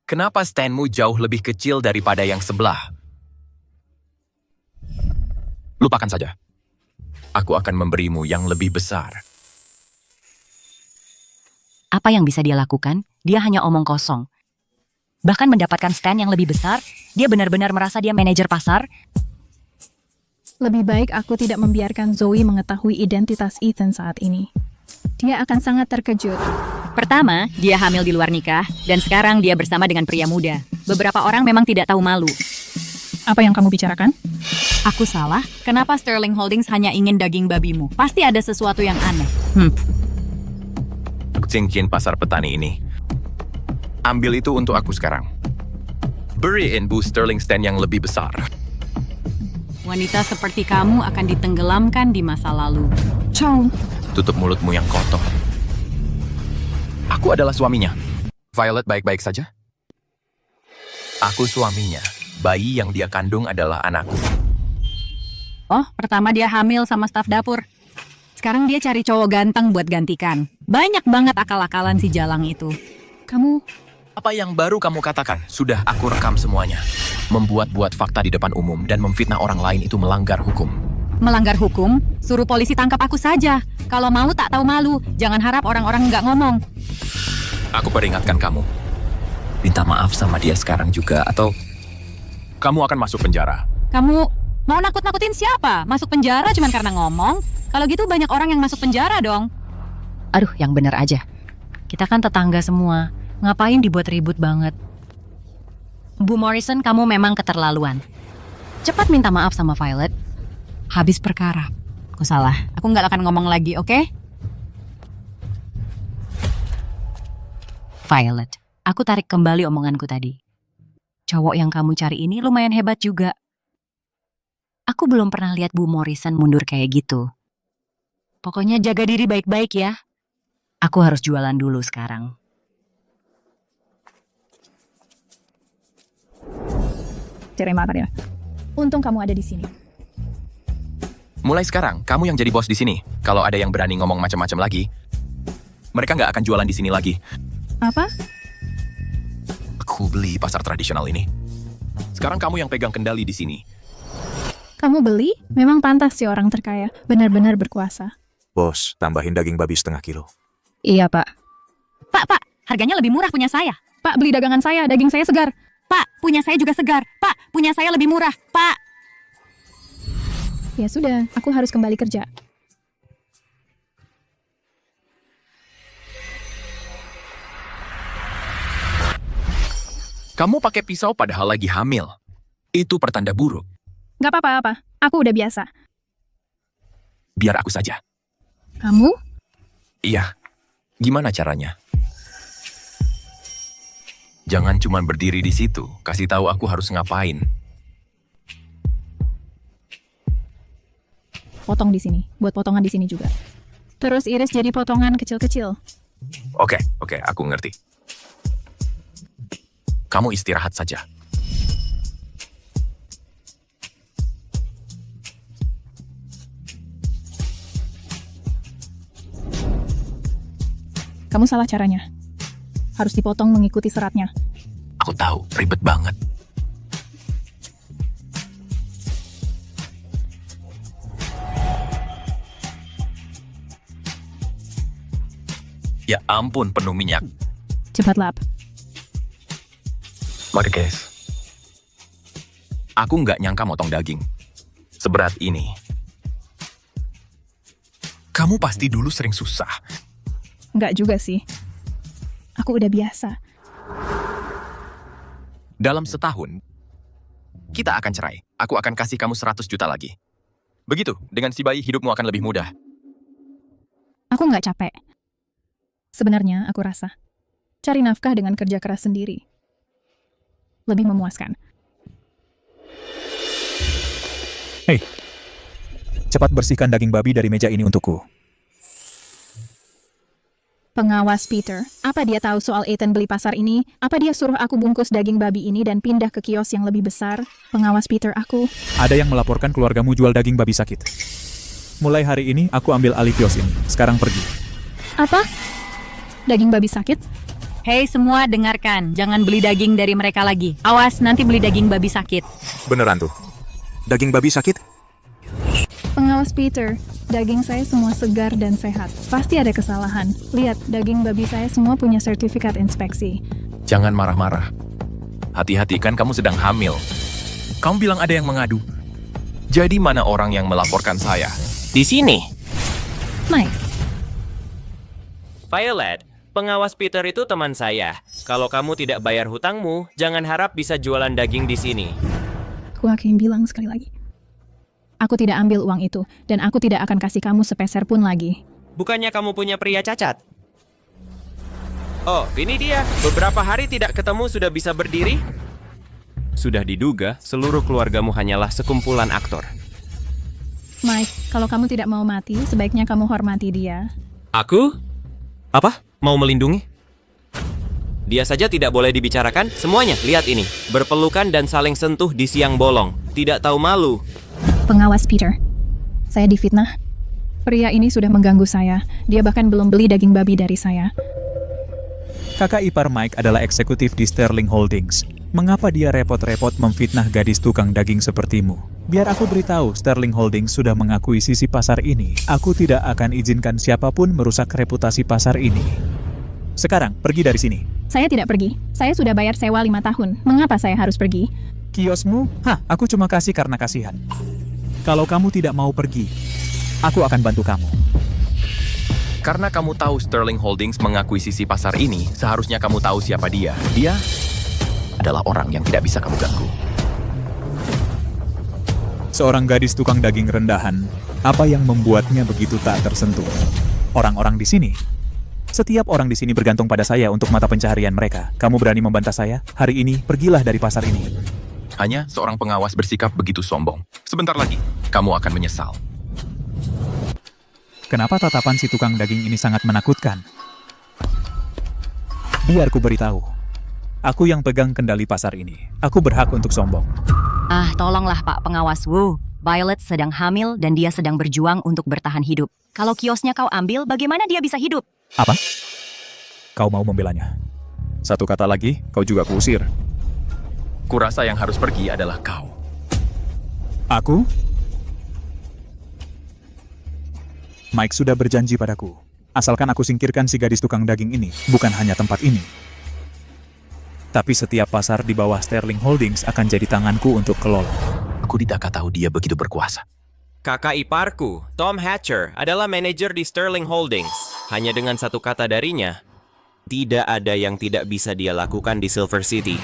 Speaker 2: Kenapa standmu jauh lebih kecil daripada yang sebelah? Lupakan saja. Aku akan memberimu yang lebih besar.
Speaker 8: Apa yang bisa dia lakukan? Dia hanya omong kosong. Bahkan mendapatkan stand yang lebih besar, dia benar-benar merasa dia manajer pasar.
Speaker 1: Lebih baik aku tidak membiarkan Zoe mengetahui identitas Ethan saat ini. Dia akan sangat terkejut.
Speaker 8: Pertama, dia hamil di luar nikah, dan sekarang dia bersama dengan pria muda. Beberapa orang memang tidak tahu malu.
Speaker 1: Apa yang kamu bicarakan?
Speaker 8: Aku salah? Kenapa Sterling Holdings hanya ingin daging babimu? Pasti ada sesuatu yang aneh.
Speaker 2: Cincin pasar petani ini. Ambil itu untuk aku sekarang. Beriin Bu Sterling stand yang lebih besar.
Speaker 7: Wanita seperti kamu akan ditenggelamkan di masa lalu.
Speaker 1: Ciao.
Speaker 2: Tutup mulutmu yang kotor. Aku adalah suaminya. Violet baik-baik saja? Aku suaminya. Bayi yang dia kandung adalah anakku.
Speaker 7: Oh, pertama dia hamil sama staf dapur. Sekarang dia cari cowok ganteng buat gantikan. Banyak banget akal-akalan si Jalang itu.
Speaker 1: Kamu
Speaker 2: Apa yang baru kamu katakan? Sudah aku rekam semuanya. Membuat-buat fakta di depan umum dan memfitnah orang lain itu melanggar hukum.
Speaker 7: Melanggar hukum? Suruh polisi tangkap aku saja. Kalau mau tak tahu malu. Jangan harap orang-orang nggak ngomong.
Speaker 2: Aku peringatkan kamu. Minta maaf sama dia sekarang juga atau kamu akan masuk penjara.
Speaker 7: Kamu mau nakut-nakutin siapa? Masuk penjara cuma karena ngomong? Kalau gitu banyak orang yang masuk penjara dong.
Speaker 8: Aduh, yang benar aja. Kita kan tetangga semua. Ngapain dibuat ribut banget? Bu Morrison, kamu memang keterlaluan. Cepat minta maaf sama Violet. Habis perkara.
Speaker 7: Aku salah. Aku nggak akan ngomong lagi, oke?
Speaker 8: Violet, aku tarik kembali omonganku tadi. Cowok yang kamu cari ini lumayan hebat juga. Aku belum pernah lihat Bu Morrison mundur kayak gitu. Pokoknya jaga diri baik-baik ya. Aku harus jualan dulu sekarang.
Speaker 1: terima kasih. Untung kamu ada di sini.
Speaker 2: Mulai sekarang, kamu yang jadi bos di sini. Kalau ada yang berani ngomong macam-macam lagi, mereka nggak akan jualan di sini lagi.
Speaker 1: Apa?
Speaker 2: Aku beli pasar tradisional ini. Sekarang kamu yang pegang kendali di sini.
Speaker 1: Kamu beli? Memang pantas si orang terkaya. Benar-benar berkuasa.
Speaker 11: Bos, tambahin daging babi setengah kilo.
Speaker 1: Iya, Pak.
Speaker 8: Pak, harganya lebih murah punya saya.
Speaker 1: Pak, beli dagangan saya. Daging saya segar.
Speaker 8: Pak, punya saya juga segar. Pak, punya saya lebih murah. Pak.
Speaker 1: Ya sudah, aku harus kembali kerja.
Speaker 2: Kamu pakai pisau padahal lagi hamil. Itu pertanda buruk.
Speaker 1: Gak apa-apa, aku udah biasa.
Speaker 2: Biar aku saja.
Speaker 1: Kamu?
Speaker 2: Iya. Gimana caranya? Jangan cuma berdiri di situ. Kasih tahu aku harus ngapain.
Speaker 1: Potong di sini, buat potongan di sini juga. Terus iris jadi potongan kecil-kecil.
Speaker 2: Oke, aku ngerti. Kamu istirahat saja.
Speaker 1: Kamu salah caranya. Harus dipotong mengikuti seratnya.
Speaker 2: Aku tahu, ribet banget. Ya ampun, penuh minyak.
Speaker 1: Cepat lap.
Speaker 2: Mari guys. Aku nggak nyangka motong daging. Seberat ini. Kamu pasti dulu sering susah.
Speaker 1: Nggak juga sih. Aku udah biasa.
Speaker 2: Dalam setahun, kita akan cerai. Aku akan kasih kamu 100 juta lagi. Begitu, dengan si bayi hidupmu akan lebih mudah.
Speaker 1: Aku nggak capek. Sebenarnya aku rasa cari nafkah dengan kerja keras sendiri lebih memuaskan.
Speaker 11: Hei, cepat bersihkan daging babi dari meja ini untukku.
Speaker 1: Pengawas Peter, apa dia tahu soal Ethan beli pasar ini? Apa dia suruh aku bungkus daging babi ini dan pindah ke kios yang lebih besar? Pengawas Peter, aku...
Speaker 11: Ada yang melaporkan keluargamu jual daging babi sakit. Mulai hari ini, aku ambil alih kios ini. Sekarang pergi.
Speaker 1: Apa? Daging babi sakit?
Speaker 8: Hei semua dengarkan, jangan beli daging dari mereka lagi. Awas nanti beli daging babi sakit.
Speaker 11: Beneran tuh. Daging babi sakit?
Speaker 1: Pengawas Peter, daging saya semua segar dan sehat. Pasti ada kesalahan. Lihat, daging babi saya semua punya sertifikat inspeksi.
Speaker 2: Jangan marah-marah. Hati-hati, kan kamu sedang hamil. Kamu bilang ada yang mengadu. Jadi mana orang yang melaporkan saya?
Speaker 4: Di sini.
Speaker 1: Mike,
Speaker 4: Violet, pengawas Peter itu teman saya. Kalau kamu tidak bayar hutangmu, jangan harap bisa jualan daging di sini.
Speaker 1: aku akan bilang sekali lagi. Aku tidak ambil uang itu, dan aku tidak akan kasih kamu sepeser pun lagi.
Speaker 4: Bukannya kamu punya pria cacat? Oh, ini dia. Beberapa hari tidak ketemu sudah bisa berdiri? Sudah diduga, seluruh keluargamu hanyalah sekumpulan aktor.
Speaker 1: Mike, kalau kamu tidak mau mati, sebaiknya kamu hormati dia.
Speaker 4: Aku? Apa? Mau melindungi? Dia saja tidak boleh dibicarakan? Semuanya, lihat ini. Berpelukan dan saling sentuh di siang bolong. Tidak tahu malu.
Speaker 1: Pengawas Peter, saya difitnah. Pria ini sudah mengganggu saya. Dia bahkan belum beli daging babi dari saya.
Speaker 11: Kakak ipar Mike adalah eksekutif di Sterling Holdings. Mengapa dia repot-repot memfitnah gadis tukang daging sepertimu? Biar aku beritahu, Sterling Holdings sudah mengakuisisi pasar ini. Aku tidak akan izinkan siapapun merusak reputasi pasar ini. Sekarang, pergi dari sini.
Speaker 1: Saya tidak pergi. Saya sudah bayar sewa 5 tahun. Mengapa saya harus pergi?
Speaker 11: Kiosmu? Hah, aku cuma kasih karena kasihan. Kalau kamu tidak mau pergi, aku akan bantu kamu.
Speaker 2: Karena kamu tahu Sterling Holdings mengakuisisi pasar ini, seharusnya kamu tahu siapa dia. Dia adalah orang yang tidak bisa kamu ganggu.
Speaker 11: Seorang gadis tukang daging rendahan, apa yang membuatnya begitu tak tersentuh? Orang-orang di sini. Setiap orang di sini bergantung pada saya untuk mata pencaharian mereka. Kamu berani membantah saya? Hari ini, pergilah dari pasar ini.
Speaker 2: Hanya seorang pengawas bersikap begitu sombong. Sebentar lagi, kamu akan menyesal.
Speaker 11: Kenapa tatapan si tukang daging ini sangat menakutkan? Biar ku beritahu. Aku yang pegang kendali pasar ini. Aku berhak untuk sombong.
Speaker 8: Ah, tolonglah Pak Pengawas Wu. Violet sedang hamil dan dia sedang berjuang untuk bertahan hidup. Kalau kiosnya kau ambil, bagaimana dia bisa hidup?
Speaker 11: Apa? Kau mau membelanya? Satu kata lagi, kau juga kuusir.
Speaker 2: Kurasa yang harus pergi adalah kau.
Speaker 11: Aku? Mike sudah berjanji padaku. Asalkan aku singkirkan si gadis tukang daging ini, bukan hanya tempat ini. Tapi setiap pasar di bawah Sterling Holdings akan jadi tanganku untuk kelola.
Speaker 2: Aku tidak tahu dia begitu berkuasa.
Speaker 4: Kakak iparku, Tom Hatcher, adalah manajer di Sterling Holdings. Hanya dengan satu kata darinya, tidak ada yang tidak bisa dia lakukan di Silver City.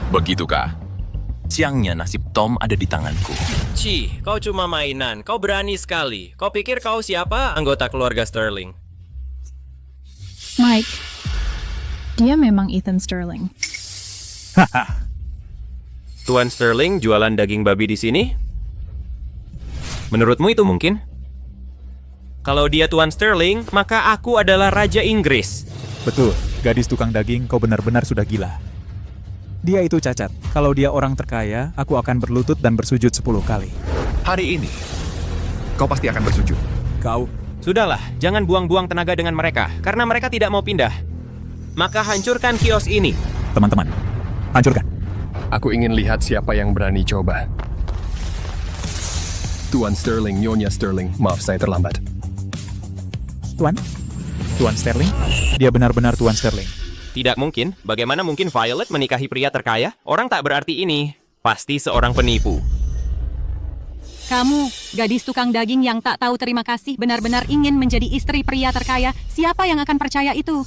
Speaker 2: Begitukah? Siangnya nasib Tom ada di tanganku.
Speaker 4: Cih, kau cuma mainan. Kau berani sekali. Kau pikir kau siapa? Anggota keluarga Sterling.
Speaker 1: Mike, dia memang Ethan Sterling.
Speaker 4: Tuan Sterling jualan daging babi di sini? Menurutmu itu mungkin? Kalau dia Tuan Sterling, maka aku adalah Raja Inggris.
Speaker 11: Betul, gadis tukang daging, kau benar-benar sudah gila. Dia itu cacat. Kalau dia orang terkaya, aku akan berlutut dan bersujud 10 kali.
Speaker 2: Hari ini, kau pasti akan bersujud.
Speaker 11: Kau,
Speaker 4: Sudahlah, jangan buang-buang tenaga dengan mereka, karena mereka tidak mau pindah. Maka hancurkan kios ini.
Speaker 11: teman-teman, hancurkan.
Speaker 3: Aku ingin lihat siapa yang berani coba. Tuan Sterling, Nyonya Sterling, maaf saya terlambat.
Speaker 11: Tuan Sterling? Dia benar-benar Tuan Sterling.
Speaker 4: Tidak mungkin. Bagaimana mungkin Violet menikahi pria terkaya? Orang tak berarti ini. Pasti seorang penipu.
Speaker 8: Kamu, gadis tukang daging yang tak tahu terima kasih, benar-benar ingin menjadi istri pria terkaya. Siapa yang akan percaya itu?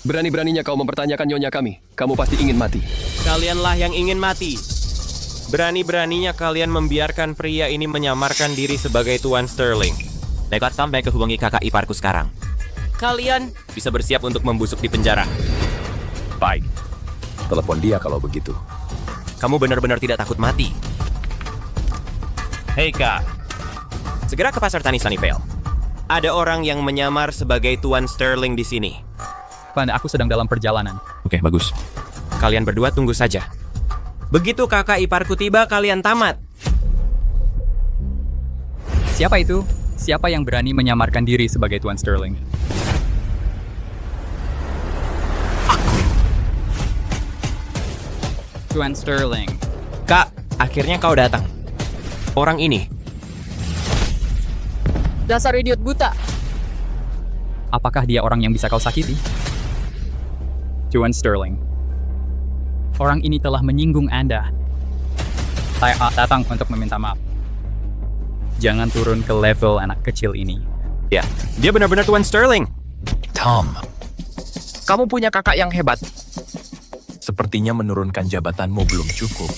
Speaker 3: Berani-beraninya kau mempertanyakan nyonya kami. Kamu pasti ingin mati.
Speaker 4: Kalianlah yang ingin mati. Berani-beraninya kalian membiarkan pria ini menyamarkan diri sebagai Tuan Sterling. Nekat sampai kehubungi kakak iparku sekarang. Kalian bisa bersiap untuk membusuk di penjara.
Speaker 2: Baik. Telepon dia kalau begitu.
Speaker 4: Kamu benar-benar tidak takut mati. Hei kak, segera ke pasar tani Sunnyvale. Ada orang yang menyamar sebagai Tuan Sterling di sini.
Speaker 10: Pan, aku sedang dalam perjalanan.
Speaker 2: Oke, bagus.
Speaker 4: Kalian berdua tunggu saja. Begitu kakak iparku tiba, kalian tamat.
Speaker 10: Siapa itu? Siapa yang berani menyamarkan diri sebagai Tuan Sterling? Tuan Sterling.
Speaker 4: Kak, akhirnya kau datang. Orang ini.
Speaker 5: Dasar idiot buta.
Speaker 10: Apakah dia orang yang bisa kau sakiti? Tuan Sterling. Orang ini telah menyinggung Anda. Saya datang untuk meminta maaf. Jangan turun ke level anak kecil ini.
Speaker 4: Ya, dia benar-benar Tuan Sterling.
Speaker 2: Tom, kamu punya kakak yang hebat. Sepertinya menurunkan jabatanmu belum cukup.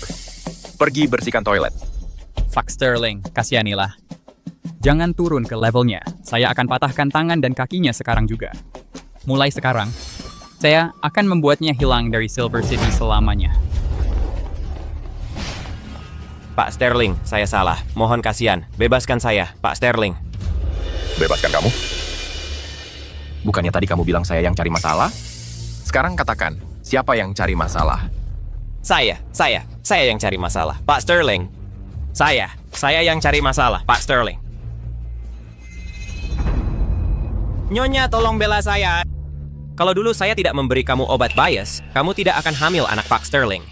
Speaker 2: Pergi bersihkan toilet.
Speaker 10: Pak Sterling, kasihanilah. Jangan turun ke levelnya. Saya akan patahkan tangan dan kakinya sekarang juga. Mulai sekarang, saya akan membuatnya hilang dari Silver City selamanya.
Speaker 4: Pak Sterling, saya salah. Mohon kasihan. Bebaskan saya, Pak Sterling.
Speaker 2: Bebaskan kamu? Bukannya tadi kamu bilang saya yang cari masalah? Sekarang katakan, siapa yang cari masalah?
Speaker 4: Saya yang cari masalah. Pak Sterling. Saya yang cari masalah, Pak Sterling. Nyonya, tolong bela saya. Kalau dulu saya tidak memberi kamu obat bias, kamu tidak akan hamil anak Pak Sterling.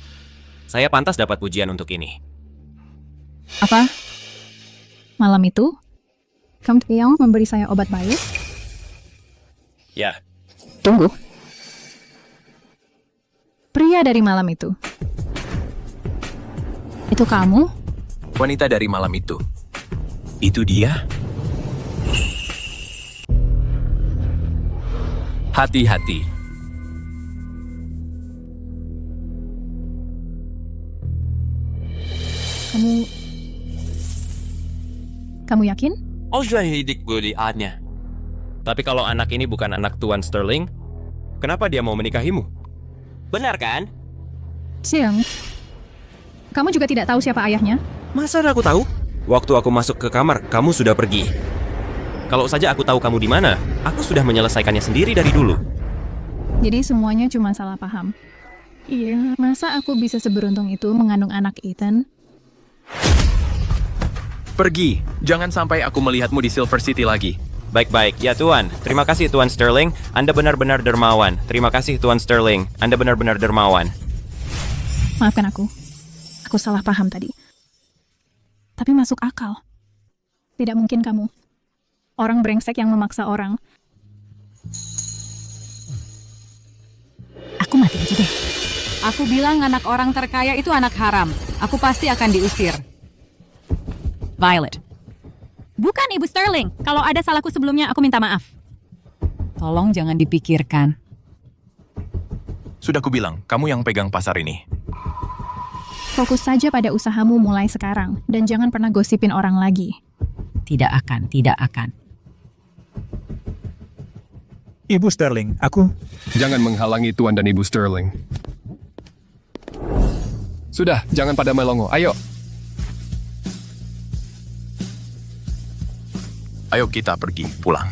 Speaker 4: Saya pantas dapat pujian untuk ini.
Speaker 1: Apa? Malam itu? Kamu yang memberi saya obat bias?
Speaker 4: Ya,
Speaker 1: Tunggu. Pria dari malam itu. Itu kamu?
Speaker 2: Wanita dari malam itu. Itu dia? Hati-hati.
Speaker 1: Kamu yakin?
Speaker 4: oh hidik budiannya. Tapi kalau anak ini bukan anak Tuan Sterling, kenapa dia mau menikahimu? Benar kan?
Speaker 1: Siang. Kamu juga tidak tahu siapa ayahnya?
Speaker 4: Masa aku tahu? Waktu aku masuk ke kamar, kamu sudah pergi. Kalau saja aku tahu kamu di mana, aku sudah menyelesaikannya sendiri dari dulu.
Speaker 1: Jadi semuanya cuma salah paham. Iya, masa aku bisa seberuntung itu mengandung anak Ethan?
Speaker 2: Pergi. Jangan sampai aku melihatmu di Silver City lagi.
Speaker 4: Baik-baik, ya Tuan. Terima kasih Tuan Sterling. Anda benar-benar dermawan. Terima kasih Tuan Sterling. Anda benar-benar dermawan.
Speaker 1: Maafkan aku. Aku salah paham tadi. Tapi masuk akal. Tidak mungkin kamu. Orang brengsek yang memaksa orang.
Speaker 8: Aku mati aja deh. Aku bilang anak orang terkaya itu anak haram. Aku pasti akan diusir. Violet. Bukan Ibu Sterling. Kalau ada salahku sebelumnya, aku minta maaf. Tolong jangan dipikirkan.
Speaker 2: Sudah kubilang, kamu yang pegang pasar ini.
Speaker 1: Fokus saja pada usahamu mulai sekarang, dan jangan pernah gosipin orang lagi.
Speaker 7: Tidak akan, tidak akan.
Speaker 11: Ibu Sterling, aku...
Speaker 3: Jangan menghalangi Tuan dan Ibu Sterling. Sudah, jangan pada melongo. Ayo.
Speaker 2: Ayo kita pergi, pulang.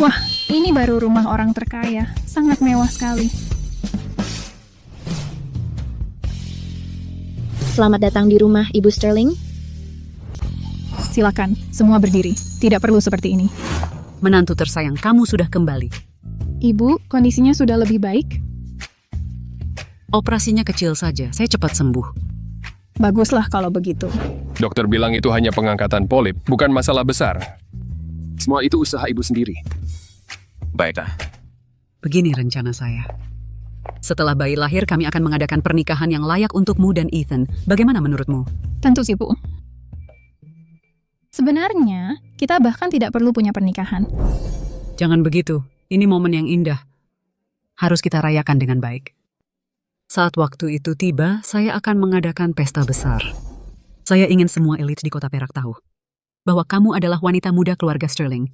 Speaker 1: Wah, ini baru rumah orang terkaya. Sangat mewah sekali.
Speaker 8: Selamat datang di rumah, Ibu Sterling.
Speaker 1: Silakan, semua berdiri. Tidak perlu seperti ini.
Speaker 7: Menantu tersayang, kamu sudah kembali.
Speaker 1: Ibu, kondisinya sudah lebih baik?
Speaker 7: Operasinya kecil saja, saya cepat sembuh.
Speaker 1: Baguslah kalau begitu.
Speaker 3: Dokter bilang itu hanya pengangkatan polip, bukan masalah besar. Semua itu usaha ibu sendiri.
Speaker 2: Baiklah.
Speaker 7: Begini rencana saya. Setelah bayi lahir, kami akan mengadakan pernikahan yang layak untukmu dan Ethan. Bagaimana menurutmu?
Speaker 1: Tentu sih, Bu. Sebenarnya, kita bahkan tidak perlu punya pernikahan.
Speaker 7: Jangan begitu. Ini momen yang indah. Harus kita rayakan dengan baik. Saat waktu itu tiba, saya akan mengadakan pesta besar. Saya ingin semua elit di Kota Perak tahu bahwa kamu adalah wanita muda keluarga Sterling.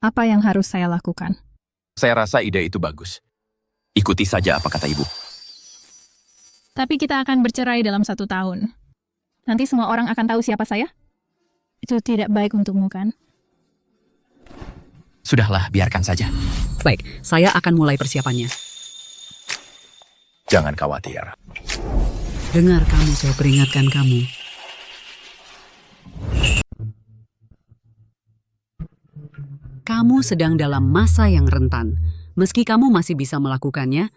Speaker 1: Apa yang harus saya lakukan?
Speaker 2: Saya rasa ide itu bagus. Ikuti saja apa kata ibu.
Speaker 1: Tapi kita akan bercerai dalam 1 tahun. Nanti semua orang akan tahu siapa saya? Itu tidak baik untukmu, kan?
Speaker 2: Sudahlah, biarkan saja.
Speaker 7: Baik, saya akan mulai persiapannya.
Speaker 2: Jangan khawatir.
Speaker 7: Dengar kamu, saya peringatkan kamu. Kamu sedang dalam masa yang rentan. Meski kamu masih bisa melakukannya,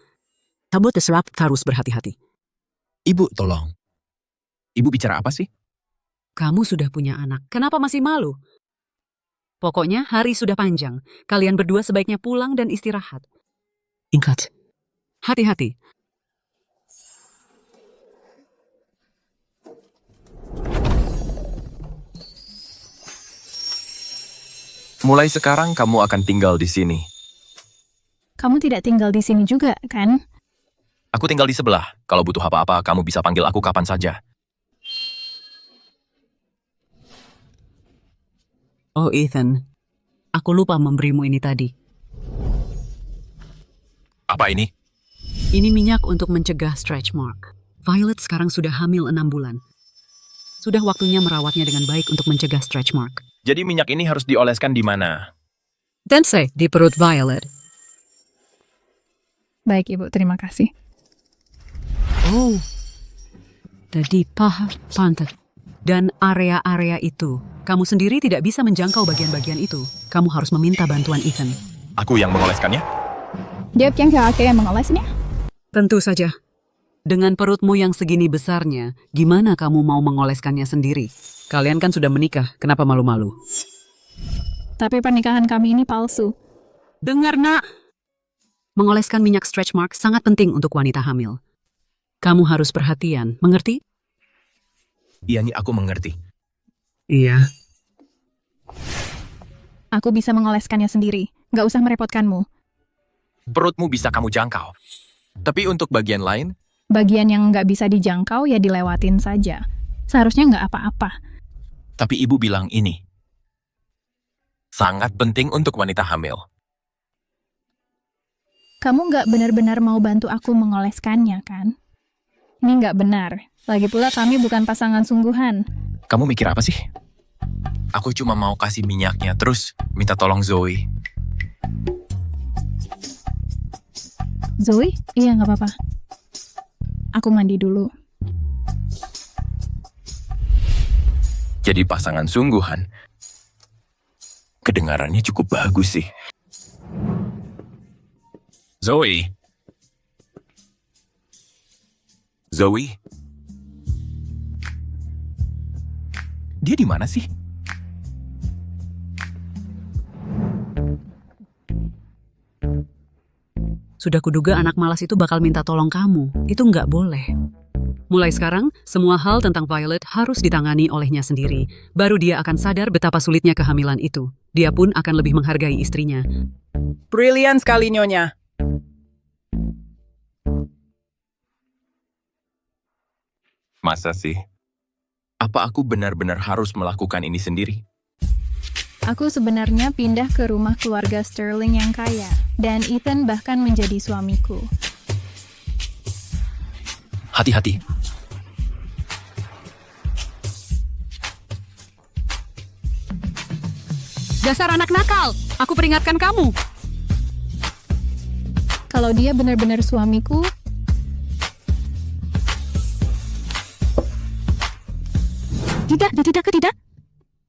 Speaker 7: kamu tetap harus berhati-hati.
Speaker 2: Ibu, tolong. Ibu bicara apa sih?
Speaker 7: Kamu sudah punya anak, kenapa masih malu? Pokoknya hari sudah panjang. Kalian berdua sebaiknya pulang dan istirahat. Ingat, hati-hati.
Speaker 2: Mulai sekarang kamu akan tinggal di sini.
Speaker 1: Kamu tidak tinggal di sini juga, kan?
Speaker 2: Aku tinggal di sebelah. Kalau butuh apa-apa, kamu bisa panggil aku kapan saja.
Speaker 7: Oh Ethan, aku lupa memberimu ini tadi.
Speaker 2: Apa ini?
Speaker 7: Ini minyak untuk mencegah stretch mark. Violet sekarang sudah hamil 6 bulan. Sudah waktunya merawatnya dengan baik untuk mencegah stretch mark.
Speaker 2: Jadi minyak ini harus dioleskan di mana?
Speaker 7: Tensei, di perut Violet.
Speaker 1: Baik, Ibu. Terima kasih.
Speaker 7: Oh, tadi paha, pantat, dan area-area itu. Kamu sendiri tidak bisa menjangkau bagian-bagian itu. Kamu harus meminta bantuan Ethan.
Speaker 2: Aku yang mengoleskannya?
Speaker 1: Dia yang mengolesnya?
Speaker 7: Tentu saja. Dengan perutmu yang segini besarnya, gimana kamu mau mengoleskannya sendiri? Kalian kan sudah menikah, kenapa malu-malu?
Speaker 1: Tapi pernikahan kami ini palsu.
Speaker 7: Dengar, nak. Mengoleskan minyak stretch mark sangat penting untuk wanita hamil. Kamu harus perhatian, mengerti?
Speaker 2: Iya nih, aku mengerti.
Speaker 7: Iya.
Speaker 1: Aku bisa mengoleskannya sendiri. Nggak usah merepotkanmu.
Speaker 2: Perutmu bisa kamu jangkau. Tapi untuk bagian lain,
Speaker 1: Bagian yang nggak bisa dijangkau ya dilewatin saja. Seharusnya nggak apa-apa.
Speaker 2: tapi ibu bilang ini. Sangat penting untuk wanita hamil.
Speaker 1: Kamu nggak benar-benar mau bantu aku mengoleskannya, kan? Ini nggak benar. Lagi pula kami bukan pasangan sungguhan.
Speaker 2: Kamu mikir apa sih? Aku cuma mau kasih minyaknya, terus minta tolong Zoe.
Speaker 1: Zoe? Iya, nggak apa-apa. Aku mandi dulu.
Speaker 2: Jadi pasangan sungguhan. Kedengarannya cukup bagus sih. Zoe. Zoe? Dia di mana sih?
Speaker 7: Sudah kuduga anak malas itu bakal minta tolong kamu. Itu nggak boleh. Mulai sekarang, semua hal tentang Violet harus ditangani olehnya sendiri. Baru dia akan sadar betapa sulitnya kehamilan itu. Dia pun akan lebih menghargai istrinya.
Speaker 5: Brilian sekali, Nyonya.
Speaker 2: Masa sih? Apa aku benar-benar harus melakukan ini sendiri?
Speaker 1: Aku sebenarnya pindah ke rumah keluarga Sterling yang kaya, dan Ethan bahkan menjadi suamiku.
Speaker 2: Hati-hati.
Speaker 7: Dasar anak nakal! Aku peringatkan kamu!
Speaker 1: Kalau dia benar-benar suamiku, tidak.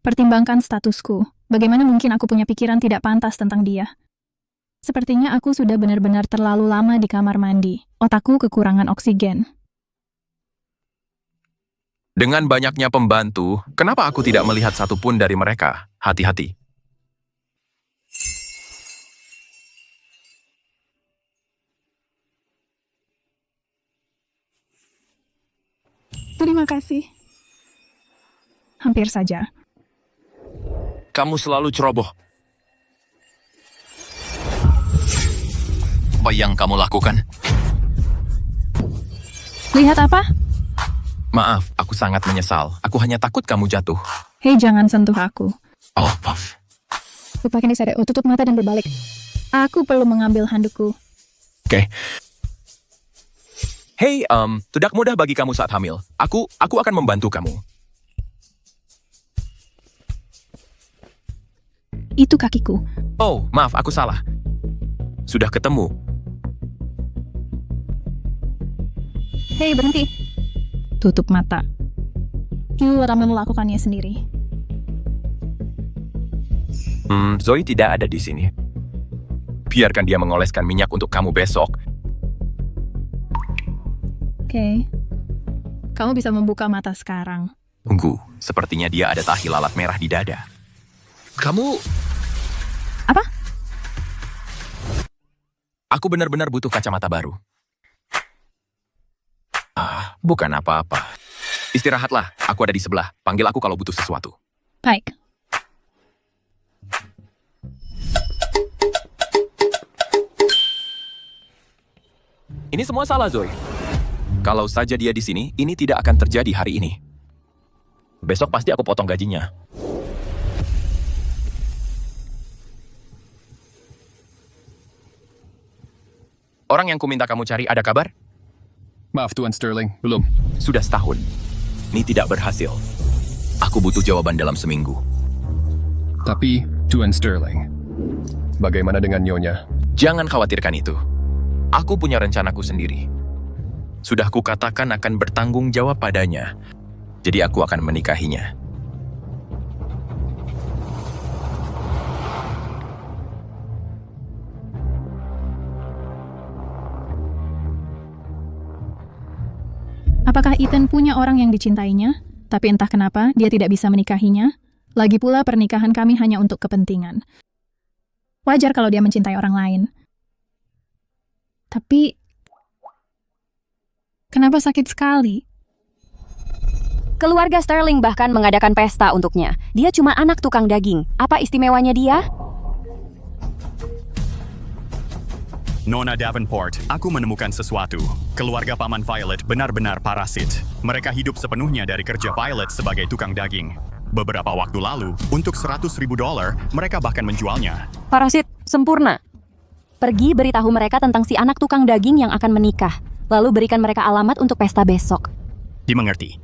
Speaker 1: Pertimbangkan statusku. Bagaimana mungkin aku punya pikiran tidak pantas tentang dia? Sepertinya aku sudah benar-benar terlalu lama di kamar mandi. Otakku kekurangan oksigen.
Speaker 2: Dengan banyaknya pembantu, kenapa aku tidak melihat satupun dari mereka? Hati-hati.
Speaker 1: Terima kasih. Hampir saja.
Speaker 2: Kamu selalu ceroboh. Apa yang kamu lakukan?
Speaker 1: Lihat apa?
Speaker 2: Maaf, aku sangat menyesal. Aku hanya takut kamu jatuh.
Speaker 1: Hei, jangan sentuh aku.
Speaker 2: Oh, maaf.
Speaker 1: Lupakan disadar. Tutup mata dan berbalik. Aku perlu mengambil handukku.
Speaker 2: Oke. Hei, tidak mudah bagi kamu saat hamil. Aku akan membantu kamu.
Speaker 1: Itu kakiku.
Speaker 2: Oh, maaf, aku salah. Sudah ketemu.
Speaker 1: Hei, berhenti. Tutup mata. You akan melakukannya sendiri.
Speaker 2: Zoe tidak ada di sini. Biarkan dia mengoleskan minyak untuk kamu besok.
Speaker 1: Oke. Kamu bisa membuka mata sekarang.
Speaker 2: Tunggu, sepertinya dia ada tahi lalat merah di dada. Kamu...
Speaker 1: Apa?
Speaker 2: Aku benar-benar butuh kacamata baru. Bukan apa-apa. Istirahatlah, aku ada di sebelah. Panggil aku kalau butuh sesuatu.
Speaker 1: Baik.
Speaker 2: Ini semua salah, Zoe. Kalau saja dia di sini, ini tidak akan terjadi hari ini. Besok pasti aku potong gajinya. Orang yang kuminta kamu cari ada kabar?
Speaker 3: Maaf Tuan Sterling, belum.
Speaker 2: Sudah setahun. Ini tidak berhasil. Aku butuh jawaban dalam seminggu.
Speaker 3: Tapi, Tuan Sterling, bagaimana dengan Nyonya?
Speaker 2: Jangan khawatirkan itu. Aku punya rencanaku sendiri. Sudah kukatakan akan bertanggung jawab padanya. Jadi aku akan menikahinya.
Speaker 1: Apakah Ethan punya orang yang dicintainya? Tapi entah kenapa dia tidak bisa menikahinya. Lagi pula pernikahan kami hanya untuk kepentingan. Wajar kalau dia mencintai orang lain. Tapi kenapa sakit sekali?
Speaker 8: Keluarga Sterling bahkan mengadakan pesta untuknya. Dia cuma anak tukang daging. Apa istimewanya dia?
Speaker 12: Nona Davenport, aku menemukan sesuatu. Keluarga Paman Violet benar-benar parasit. Mereka hidup sepenuhnya dari kerja Violet sebagai tukang daging. Beberapa waktu lalu, untuk $100.000, mereka bahkan menjualnya.
Speaker 8: Parasit, sempurna. Pergi beritahu mereka tentang si anak tukang daging yang akan menikah. Lalu berikan mereka alamat untuk pesta besok.
Speaker 12: Dimengerti.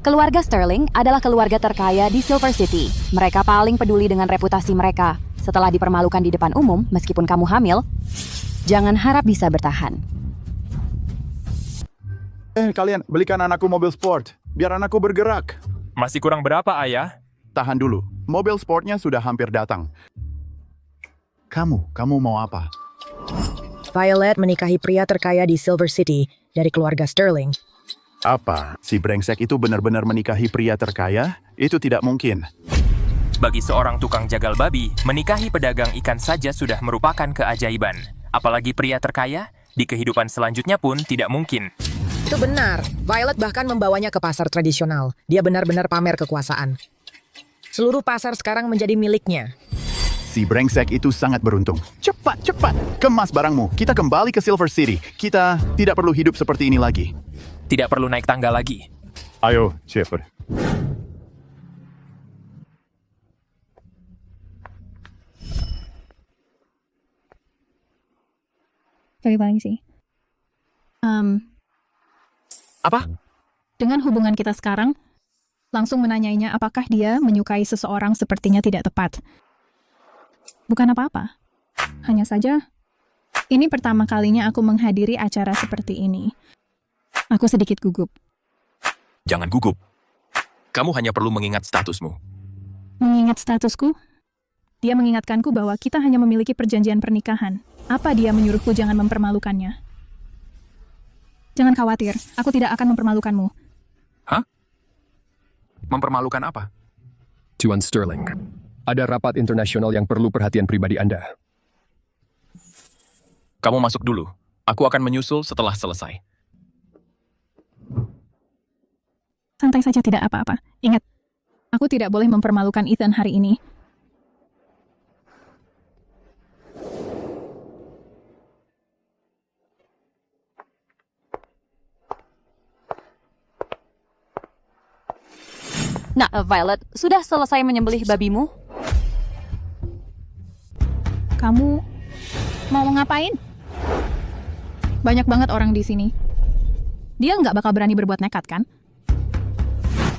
Speaker 8: Keluarga Sterling adalah keluarga terkaya di Silver City. Mereka paling peduli dengan reputasi mereka. Setelah dipermalukan di depan umum, meskipun kamu hamil, jangan harap bisa bertahan.
Speaker 13: Kalian, belikan anakku mobil sport, biar anakku bergerak.
Speaker 2: Masih kurang berapa, Ayah?
Speaker 13: Tahan dulu, mobil sportnya sudah hampir datang. Kamu mau apa?
Speaker 5: Violet menikahi pria terkaya di Silver City dari keluarga Sterling.
Speaker 13: Apa? Si brengsek itu benar-benar menikahi pria terkaya? Itu tidak mungkin.
Speaker 14: Bagi seorang tukang jagal babi, menikahi pedagang ikan saja sudah merupakan keajaiban. Apalagi pria terkaya, Di kehidupan selanjutnya pun tidak mungkin.
Speaker 15: Itu benar. Violet bahkan membawanya ke pasar tradisional. Dia benar-benar pamer kekuasaan. Seluruh pasar sekarang menjadi miliknya.
Speaker 13: Si brengsek itu sangat beruntung. Cepat, cepat. Kemas barangmu. Kita kembali ke Silver City. Kita tidak perlu hidup seperti ini lagi.
Speaker 14: Tidak perlu naik tangga lagi.
Speaker 13: Ayo, Shepard.
Speaker 1: Balik lagi sih.
Speaker 2: Apa?
Speaker 1: Dengan hubungan kita sekarang, langsung menanyainya apakah dia menyukai seseorang sepertinya tidak tepat. Bukan apa-apa. Hanya saja, ini pertama kalinya aku menghadiri acara seperti ini. Aku sedikit gugup.
Speaker 2: Jangan gugup. Kamu hanya perlu mengingat statusmu.
Speaker 1: Mengingat statusku, dia mengingatkanku bahwa kita hanya memiliki perjanjian pernikahan. Apa dia menyuruhku jangan mempermalukannya? Jangan khawatir, aku tidak akan mempermalukanmu.
Speaker 2: Hah? Mempermalukan apa?
Speaker 3: Tuan Sterling, ada rapat internasional yang perlu perhatian pribadi Anda.
Speaker 2: Kamu masuk dulu. Aku akan menyusul setelah selesai.
Speaker 1: Santai saja, tidak apa-apa. Ingat, aku tidak boleh mempermalukan Ethan hari ini.
Speaker 8: Nah, Violet, sudah selesai menyembelih babimu?
Speaker 1: Kamu mau ngapain? Banyak banget orang di sini. Dia nggak bakal berani berbuat nekat, kan?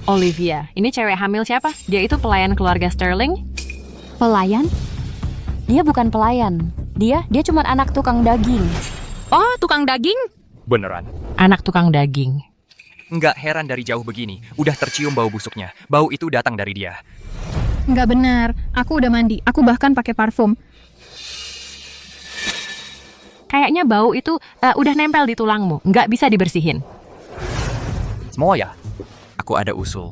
Speaker 8: Olivia, ini cewek hamil siapa? Dia itu pelayan keluarga Sterling? Pelayan? Dia bukan pelayan. Dia cuma anak tukang daging.
Speaker 5: Oh, tukang daging?
Speaker 10: Beneran.
Speaker 8: Anak tukang daging.
Speaker 10: Nggak heran dari jauh begini, udah tercium bau busuknya. Bau itu datang dari dia.
Speaker 1: Nggak benar. Aku udah mandi. Aku bahkan pakai parfum.
Speaker 8: Kayaknya bau itu udah nempel di tulangmu. Nggak bisa dibersihin.
Speaker 10: Semua ya? Aku ada usul.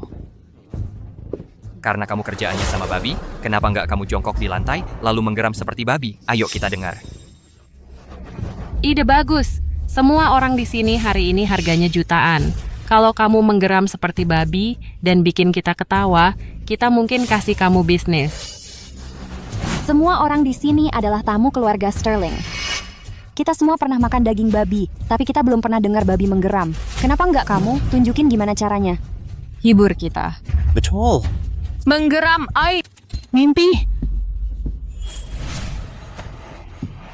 Speaker 10: Karena kamu kerjaannya sama babi, kenapa nggak kamu jongkok di lantai, lalu menggeram seperti babi? Ayo kita dengar.
Speaker 8: Ide bagus. Semua orang di sini hari ini harganya jutaan. Kalau kamu menggeram seperti babi dan bikin kita ketawa, kita mungkin kasih kamu bisnis. Semua orang di sini adalah tamu keluarga Sterling. Kita semua pernah makan daging babi, tapi kita belum pernah dengar babi menggeram. Kenapa nggak kamu tunjukin gimana caranya? Hibur kita.
Speaker 4: Betul.
Speaker 5: Menggeram,
Speaker 1: Mimpi.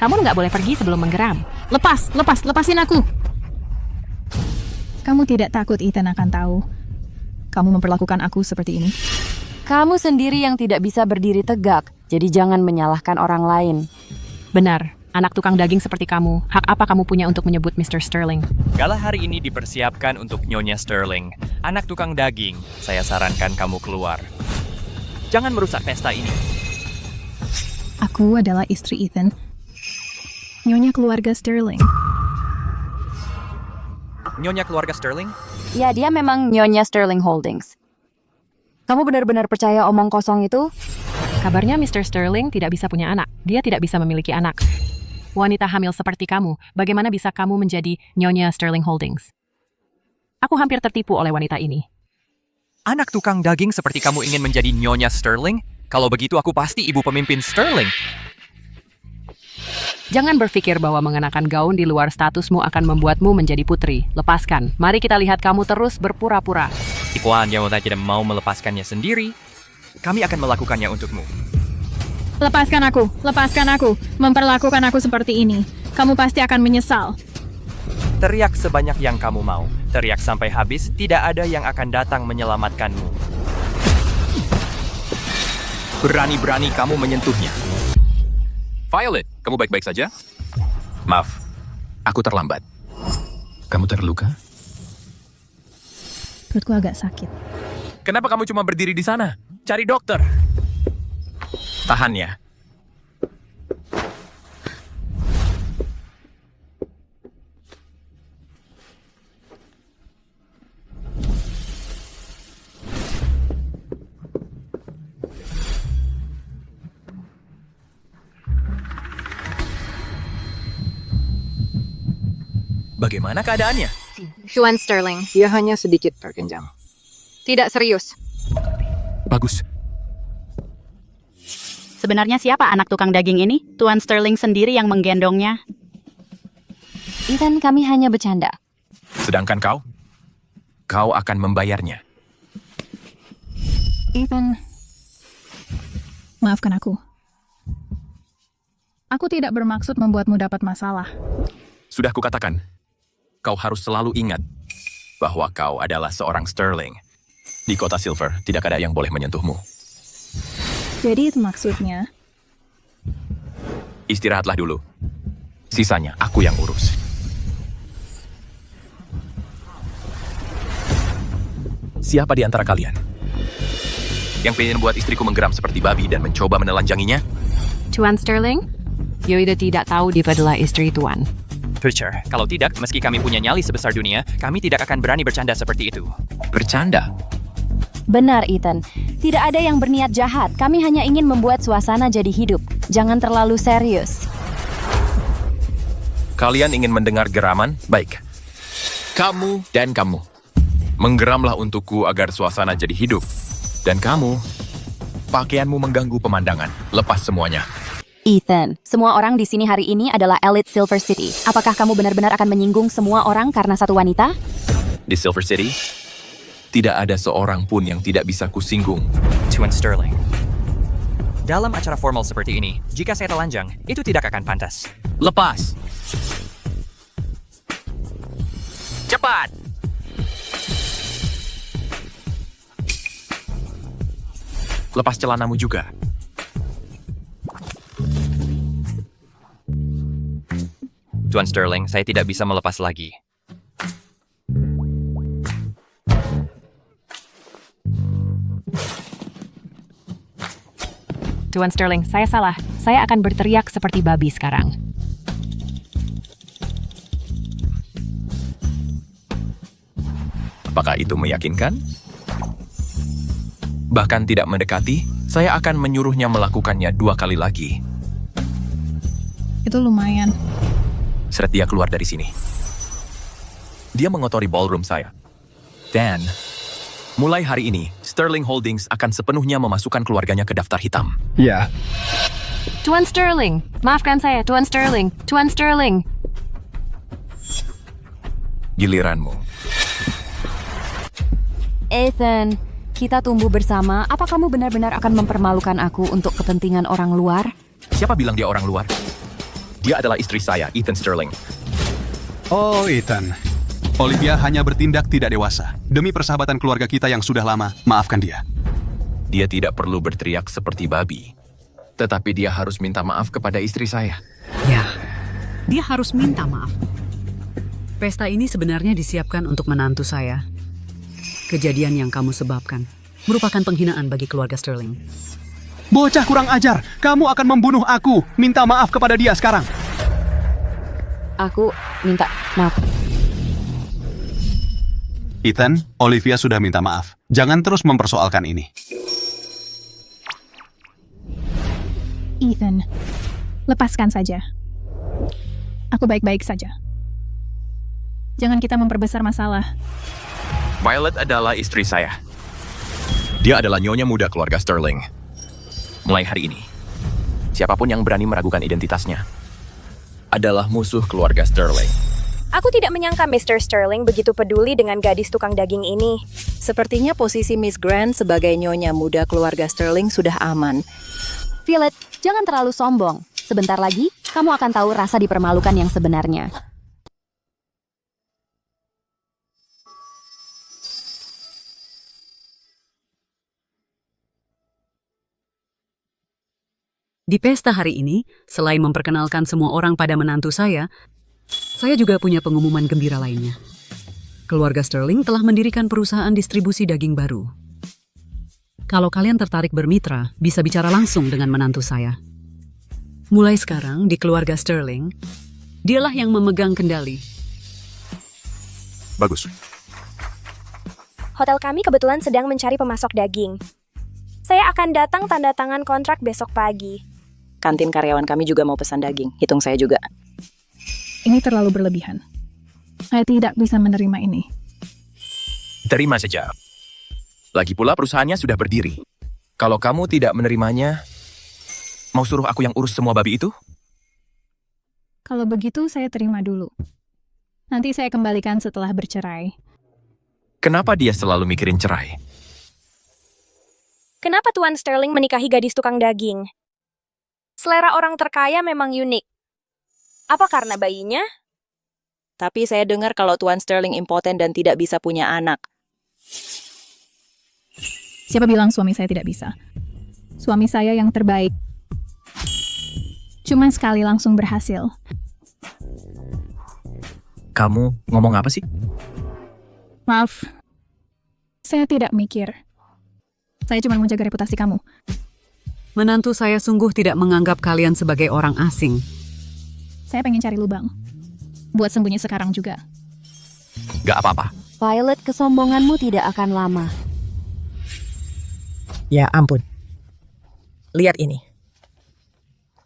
Speaker 8: Kamu nggak boleh pergi sebelum menggeram.
Speaker 1: Lepasin aku. Kamu tidak takut Ethan akan tahu kamu memperlakukan aku seperti ini?
Speaker 8: Kamu sendiri yang tidak bisa berdiri tegak, jadi jangan menyalahkan orang lain. Benar, anak tukang daging seperti kamu, hak apa kamu punya untuk menyebut Mr. Sterling?
Speaker 10: Gala hari ini dipersiapkan untuk Nyonya Sterling. Anak tukang daging, saya sarankan kamu keluar. Jangan merusak pesta ini.
Speaker 1: Aku adalah istri Ethan. Nyonya keluarga Sterling.
Speaker 10: Nyonya keluarga Sterling?
Speaker 8: Ya, dia memang Nyonya Sterling Holdings. Kamu benar-benar percaya omong kosong itu? Kabarnya Mr. Sterling tidak bisa punya anak. Dia tidak bisa memiliki anak. Wanita hamil seperti kamu, bagaimana bisa kamu menjadi Nyonya Sterling Holdings? Aku hampir tertipu oleh wanita ini.
Speaker 10: Anak tukang daging seperti kamu ingin menjadi Nyonya Sterling? Kalau begitu aku pasti ibu pemimpin Sterling.
Speaker 7: Jangan berpikir bahwa mengenakan gaun di luar statusmu akan membuatmu menjadi putri. Lepaskan. Mari kita lihat kamu terus berpura-pura.
Speaker 10: Ikuan yang tidak mau melepaskannya sendiri, kami akan melakukannya untukmu.
Speaker 1: Lepaskan aku. Memperlakukan aku seperti ini. Kamu pasti akan menyesal.
Speaker 10: Teriak sebanyak yang kamu mau. Teriak sampai habis, tidak ada yang akan datang menyelamatkanmu.
Speaker 2: Berani-berani kamu menyentuhnya. Violet, kamu baik-baik saja? Maaf, aku terlambat. Kamu terluka?
Speaker 1: Perutku agak sakit.
Speaker 2: Kenapa kamu cuma berdiri di sana? Cari dokter. Tahan ya. Bagaimana keadaannya?
Speaker 9: Tuan Sterling,
Speaker 15: Dia hanya sedikit terkenjam.
Speaker 9: tidak serius.
Speaker 2: Bagus.
Speaker 8: Sebenarnya siapa anak tukang daging ini? Tuan Sterling sendiri yang menggendongnya. Ethan, kami hanya bercanda.
Speaker 2: Sedangkan kau? Kau akan membayarnya.
Speaker 1: Ethan, maafkan aku. Aku tidak bermaksud membuatmu dapat masalah.
Speaker 2: Sudah kukatakan, kau harus selalu ingat bahwa kau adalah seorang Sterling. Di kota Silver, tidak ada yang boleh menyentuhmu.
Speaker 1: Jadi itu maksudnya.
Speaker 2: Istirahatlah dulu. Sisanya aku yang urus. Siapa di antara kalian yang pengen buat istriku menggeram seperti babi dan mencoba menelanjanginya?
Speaker 9: Tuan Sterling? Yoida tidak tahu dia adalah istri Tuan.
Speaker 10: Preacher, kalau tidak, meski kami punya nyali sebesar dunia, kami tidak akan berani bercanda seperti itu.
Speaker 2: Bercanda?
Speaker 8: Benar, Ethan. Tidak ada yang berniat jahat. Kami hanya ingin membuat suasana jadi hidup. Jangan terlalu serius.
Speaker 2: Kalian ingin mendengar geraman? Baik. Kamu dan kamu. Menggeramlah untukku agar suasana jadi hidup. Dan kamu, pakaianmu mengganggu pemandangan. Lepas semuanya.
Speaker 8: Ethan, semua orang di sini hari ini adalah elit Silver City. Apakah kamu benar-benar akan menyinggung semua orang karena satu wanita?
Speaker 2: Di Silver City, tidak ada seorang pun yang tidak bisa kusinggung.
Speaker 10: Tuan Sterling. Dalam acara formal seperti ini, jika saya telanjang, itu tidak akan pantas.
Speaker 2: Lepas! Cepat! Lepas celanamu juga.
Speaker 10: Tuan Sterling, saya tidak bisa melepas lagi.
Speaker 5: Tuan Sterling, saya salah. Saya akan berteriak seperti babi sekarang.
Speaker 2: Apakah itu meyakinkan? Bahkan tidak mendekati, saya akan menyuruhnya melakukannya 2 kali lagi.
Speaker 1: Itu lumayan.
Speaker 2: Seret dia keluar dari sini. Dia mengotori ballroom saya. Dan, mulai hari ini, Sterling Holdings akan sepenuhnya memasukkan keluarganya ke daftar hitam.
Speaker 3: Ya.
Speaker 9: Tuan Sterling, maafkan saya, Tuan Sterling. Tuan Sterling.
Speaker 2: Giliranmu.
Speaker 8: Ethan, kita tumbuh bersama. Apa kamu benar-benar akan mempermalukan aku untuk kepentingan orang luar?
Speaker 2: Siapa bilang dia orang luar? Dia adalah istri saya, Ethan Sterling.
Speaker 16: Oh, Ethan. Olivia hanya bertindak tidak dewasa. Demi persahabatan keluarga kita yang sudah lama, maafkan dia.
Speaker 2: Dia tidak perlu berteriak seperti babi. Tetapi dia harus minta maaf kepada istri saya.
Speaker 7: Ya, dia harus minta maaf. Pesta ini sebenarnya disiapkan untuk menantu saya. Kejadian yang kamu sebabkan merupakan penghinaan bagi keluarga Sterling.
Speaker 16: Bocah kurang ajar, kamu akan membunuh aku. Minta maaf kepada dia sekarang.
Speaker 8: Aku minta maaf.
Speaker 16: Ethan, Olivia sudah minta maaf. Jangan terus mempersoalkan ini.
Speaker 1: Ethan, lepaskan saja. Aku baik-baik saja. Jangan kita memperbesar masalah.
Speaker 2: Violet adalah istri saya. Dia adalah nyonya muda keluarga Sterling. Mulai hari ini, siapapun yang berani meragukan identitasnya adalah musuh keluarga Sterling.
Speaker 8: Aku tidak menyangka Mr. Sterling begitu peduli dengan gadis tukang daging ini.
Speaker 17: Sepertinya posisi Miss Grant sebagai nyonya muda keluarga Sterling sudah aman.
Speaker 8: Violet, jangan terlalu sombong. Sebentar lagi, kamu akan tahu rasa dipermalukan yang sebenarnya.
Speaker 7: Di pesta hari ini, selain memperkenalkan semua orang pada menantu saya juga punya pengumuman gembira lainnya. Keluarga Sterling telah mendirikan perusahaan distribusi daging baru. Kalau kalian tertarik bermitra, bisa bicara langsung dengan menantu saya. Mulai sekarang, di keluarga Sterling, dialah yang memegang kendali.
Speaker 2: Bagus.
Speaker 8: Hotel kami kebetulan sedang mencari pemasok daging. Saya akan datang tanda tangan kontrak besok pagi.
Speaker 17: Kantin karyawan kami juga mau pesan daging. Hitung saya juga.
Speaker 1: Ini terlalu berlebihan. Saya tidak bisa menerima ini.
Speaker 2: Terima saja. Lagi pula perusahaannya sudah berdiri. Kalau kamu tidak menerimanya, mau suruh aku yang urus semua babi itu?
Speaker 1: Kalau begitu, saya terima dulu. Nanti saya kembalikan setelah bercerai.
Speaker 2: Kenapa dia selalu mikirin cerai?
Speaker 8: Kenapa Tuan Sterling menikahi gadis tukang daging? Selera orang terkaya memang unik. Apa karena bayinya?
Speaker 17: Tapi saya dengar kalau Tuan Sterling impoten dan tidak bisa punya anak.
Speaker 1: Siapa bilang suami saya tidak bisa? Suami saya yang terbaik. Cuma sekali langsung berhasil.
Speaker 2: Kamu ngomong apa sih?
Speaker 1: Maaf. Saya tidak mikir. Saya cuma menjaga reputasi kamu.
Speaker 7: Menantu saya sungguh tidak menganggap kalian sebagai orang asing.
Speaker 1: Saya pengen cari lubang. Buat sembunyi sekarang juga.
Speaker 2: Gak apa-apa.
Speaker 8: Violet, kesombonganmu tidak akan lama.
Speaker 15: Ya ampun. Lihat ini.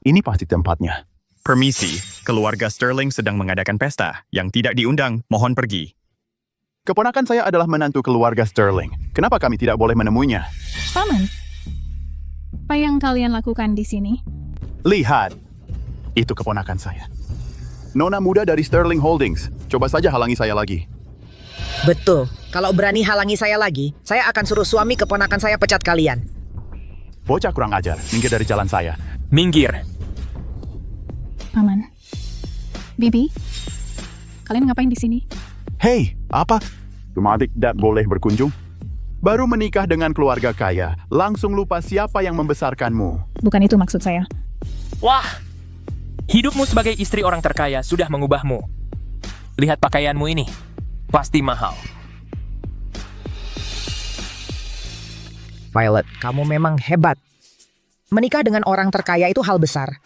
Speaker 13: Ini pasti tempatnya.
Speaker 12: Permisi, keluarga Sterling sedang mengadakan pesta. Yang tidak diundang, mohon pergi.
Speaker 13: Keponakan saya adalah menantu keluarga Sterling. Kenapa kami tidak boleh menemuinya?
Speaker 1: Paman, apa yang kalian lakukan di sini?
Speaker 13: Lihat. Itu keponakan saya. Nona muda dari Sterling Holdings. Coba saja halangi saya lagi.
Speaker 15: Betul. Kalau berani halangi saya lagi, saya akan suruh suami keponakan saya pecat kalian.
Speaker 13: Bocah kurang ajar. Minggir dari jalan saya.
Speaker 14: Minggir.
Speaker 1: Paman. Bibi, kalian ngapain di sini?
Speaker 13: Hei, apa? Cuma adik tidak boleh berkunjung? Baru menikah dengan keluarga kaya, langsung lupa siapa yang membesarkanmu.
Speaker 1: Bukan itu maksud saya.
Speaker 14: Wah! Hidupmu sebagai istri orang terkaya sudah mengubahmu. Lihat pakaianmu ini. Pasti mahal.
Speaker 15: Violet, kamu memang hebat. Menikah dengan orang terkaya itu hal besar.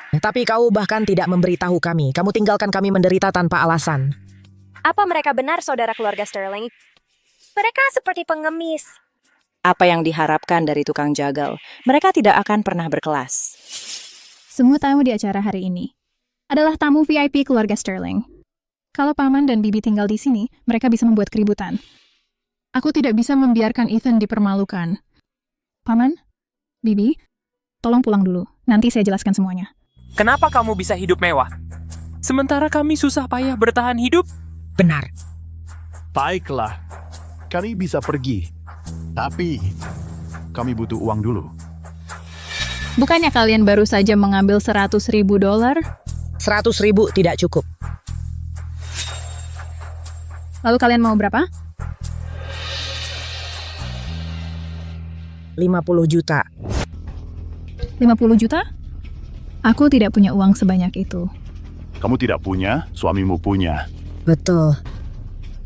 Speaker 15: Tapi kau bahkan tidak memberitahu kami. Kamu tinggalkan kami menderita tanpa alasan.
Speaker 8: Apa mereka benar saudara keluarga Sterling? Mereka seperti pengemis.
Speaker 17: Apa yang diharapkan dari tukang jagal? Mereka tidak akan pernah berkelas.
Speaker 1: Semua tamu di acara hari ini adalah tamu VIP keluarga Sterling. Kalau Paman dan Bibi tinggal di sini, mereka bisa membuat keributan. Aku tidak bisa membiarkan Ethan dipermalukan. Paman, Bibi, tolong pulang dulu. Nanti saya jelaskan semuanya.
Speaker 14: Kenapa kamu bisa hidup mewah? Sementara kami susah payah bertahan hidup?
Speaker 15: Benar.
Speaker 13: Baiklah, kami bisa pergi. Tapi, kami butuh uang dulu.
Speaker 1: Bukannya kalian baru saja mengambil $100,000?
Speaker 15: 100.000 tidak cukup.
Speaker 1: Lalu kalian mau berapa?
Speaker 15: 50 juta.
Speaker 1: 50 juta? Aku tidak punya uang sebanyak itu.
Speaker 13: Kamu tidak punya, suamimu punya.
Speaker 15: Betul.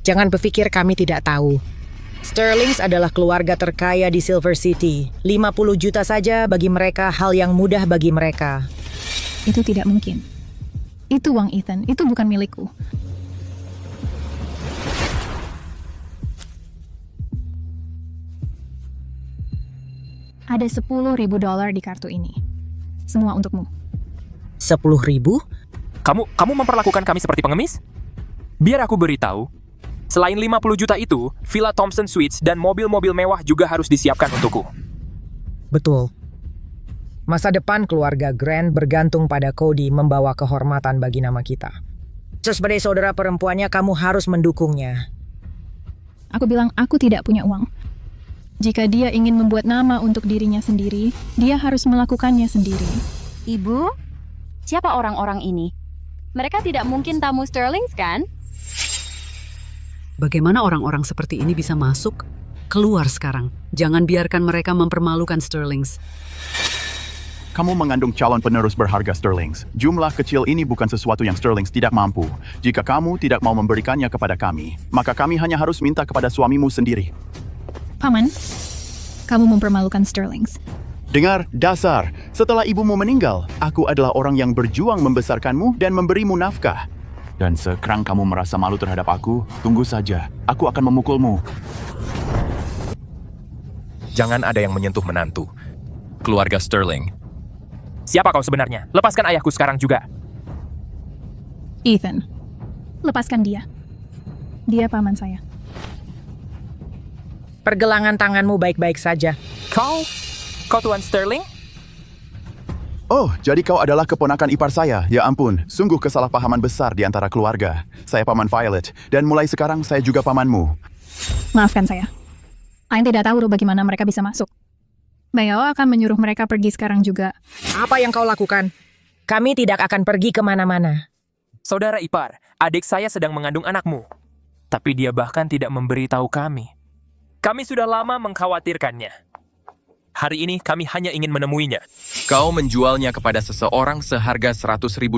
Speaker 15: Jangan berpikir kami tidak tahu. Sterlings adalah keluarga terkaya di Silver City. 50 juta saja bagi mereka hal yang mudah bagi mereka.
Speaker 1: Itu tidak mungkin. Itu uang Ethan, itu bukan milikku. Ada $10,000 di kartu ini. Semua untukmu.
Speaker 15: 10.000?
Speaker 14: Kamu memperlakukan kami seperti pengemis? Biar aku beritahu. Selain 50 juta itu, Villa Thompson Suites dan mobil-mobil mewah juga harus disiapkan untukku.
Speaker 15: Betul. Masa depan keluarga Grant bergantung pada Cody membawa kehormatan bagi nama kita. Sebagai saudara perempuannya, kamu harus mendukungnya.
Speaker 1: Aku bilang aku tidak punya uang. Jika dia ingin membuat nama untuk dirinya sendiri, dia harus melakukannya sendiri.
Speaker 8: Ibu, siapa orang-orang ini? Mereka tidak mungkin tamu Sterling, kan?
Speaker 7: Bagaimana orang-orang seperti ini bisa masuk? Keluar sekarang. Jangan biarkan mereka mempermalukan Sterlings.
Speaker 13: Kamu mengandung calon penerus berharga Sterlings. Jumlah kecil ini bukan sesuatu yang Sterlings tidak mampu. Jika kamu tidak mau memberikannya kepada kami, maka kami hanya harus minta kepada suamimu sendiri.
Speaker 1: Paman, kamu mempermalukan Sterlings.
Speaker 13: Dengar, dasar. Setelah ibumu meninggal, aku adalah orang yang berjuang membesarkanmu dan memberimu nafkah. Dan sekarang kamu merasa malu terhadap aku, tunggu saja. Aku akan memukulmu.
Speaker 2: Jangan ada yang menyentuh menantu. Keluarga Sterling.
Speaker 14: Siapa kau sebenarnya? Lepaskan ayahku sekarang juga.
Speaker 1: Ethan, lepaskan dia. Dia paman saya.
Speaker 15: Pergelangan tanganmu baik-baik saja.
Speaker 14: Kau Tuan Sterling?
Speaker 13: Oh, jadi kau adalah keponakan ipar saya. Ya ampun, sungguh kesalahpahaman besar di antara keluarga. Saya paman Violet, dan mulai sekarang saya juga pamanmu.
Speaker 1: Maafkan saya. Ain tidak tahu bagaimana mereka bisa masuk. Bayao akan menyuruh mereka pergi sekarang juga.
Speaker 15: Apa yang kau lakukan? Kami tidak akan pergi kemana-mana.
Speaker 14: Saudara ipar, adik saya sedang mengandung anakmu. Tapi dia bahkan tidak memberitahu kami. Kami sudah lama mengkhawatirkannya. Hari ini kami hanya ingin menemuinya.
Speaker 2: Kau menjualnya kepada seseorang seharga $100.000,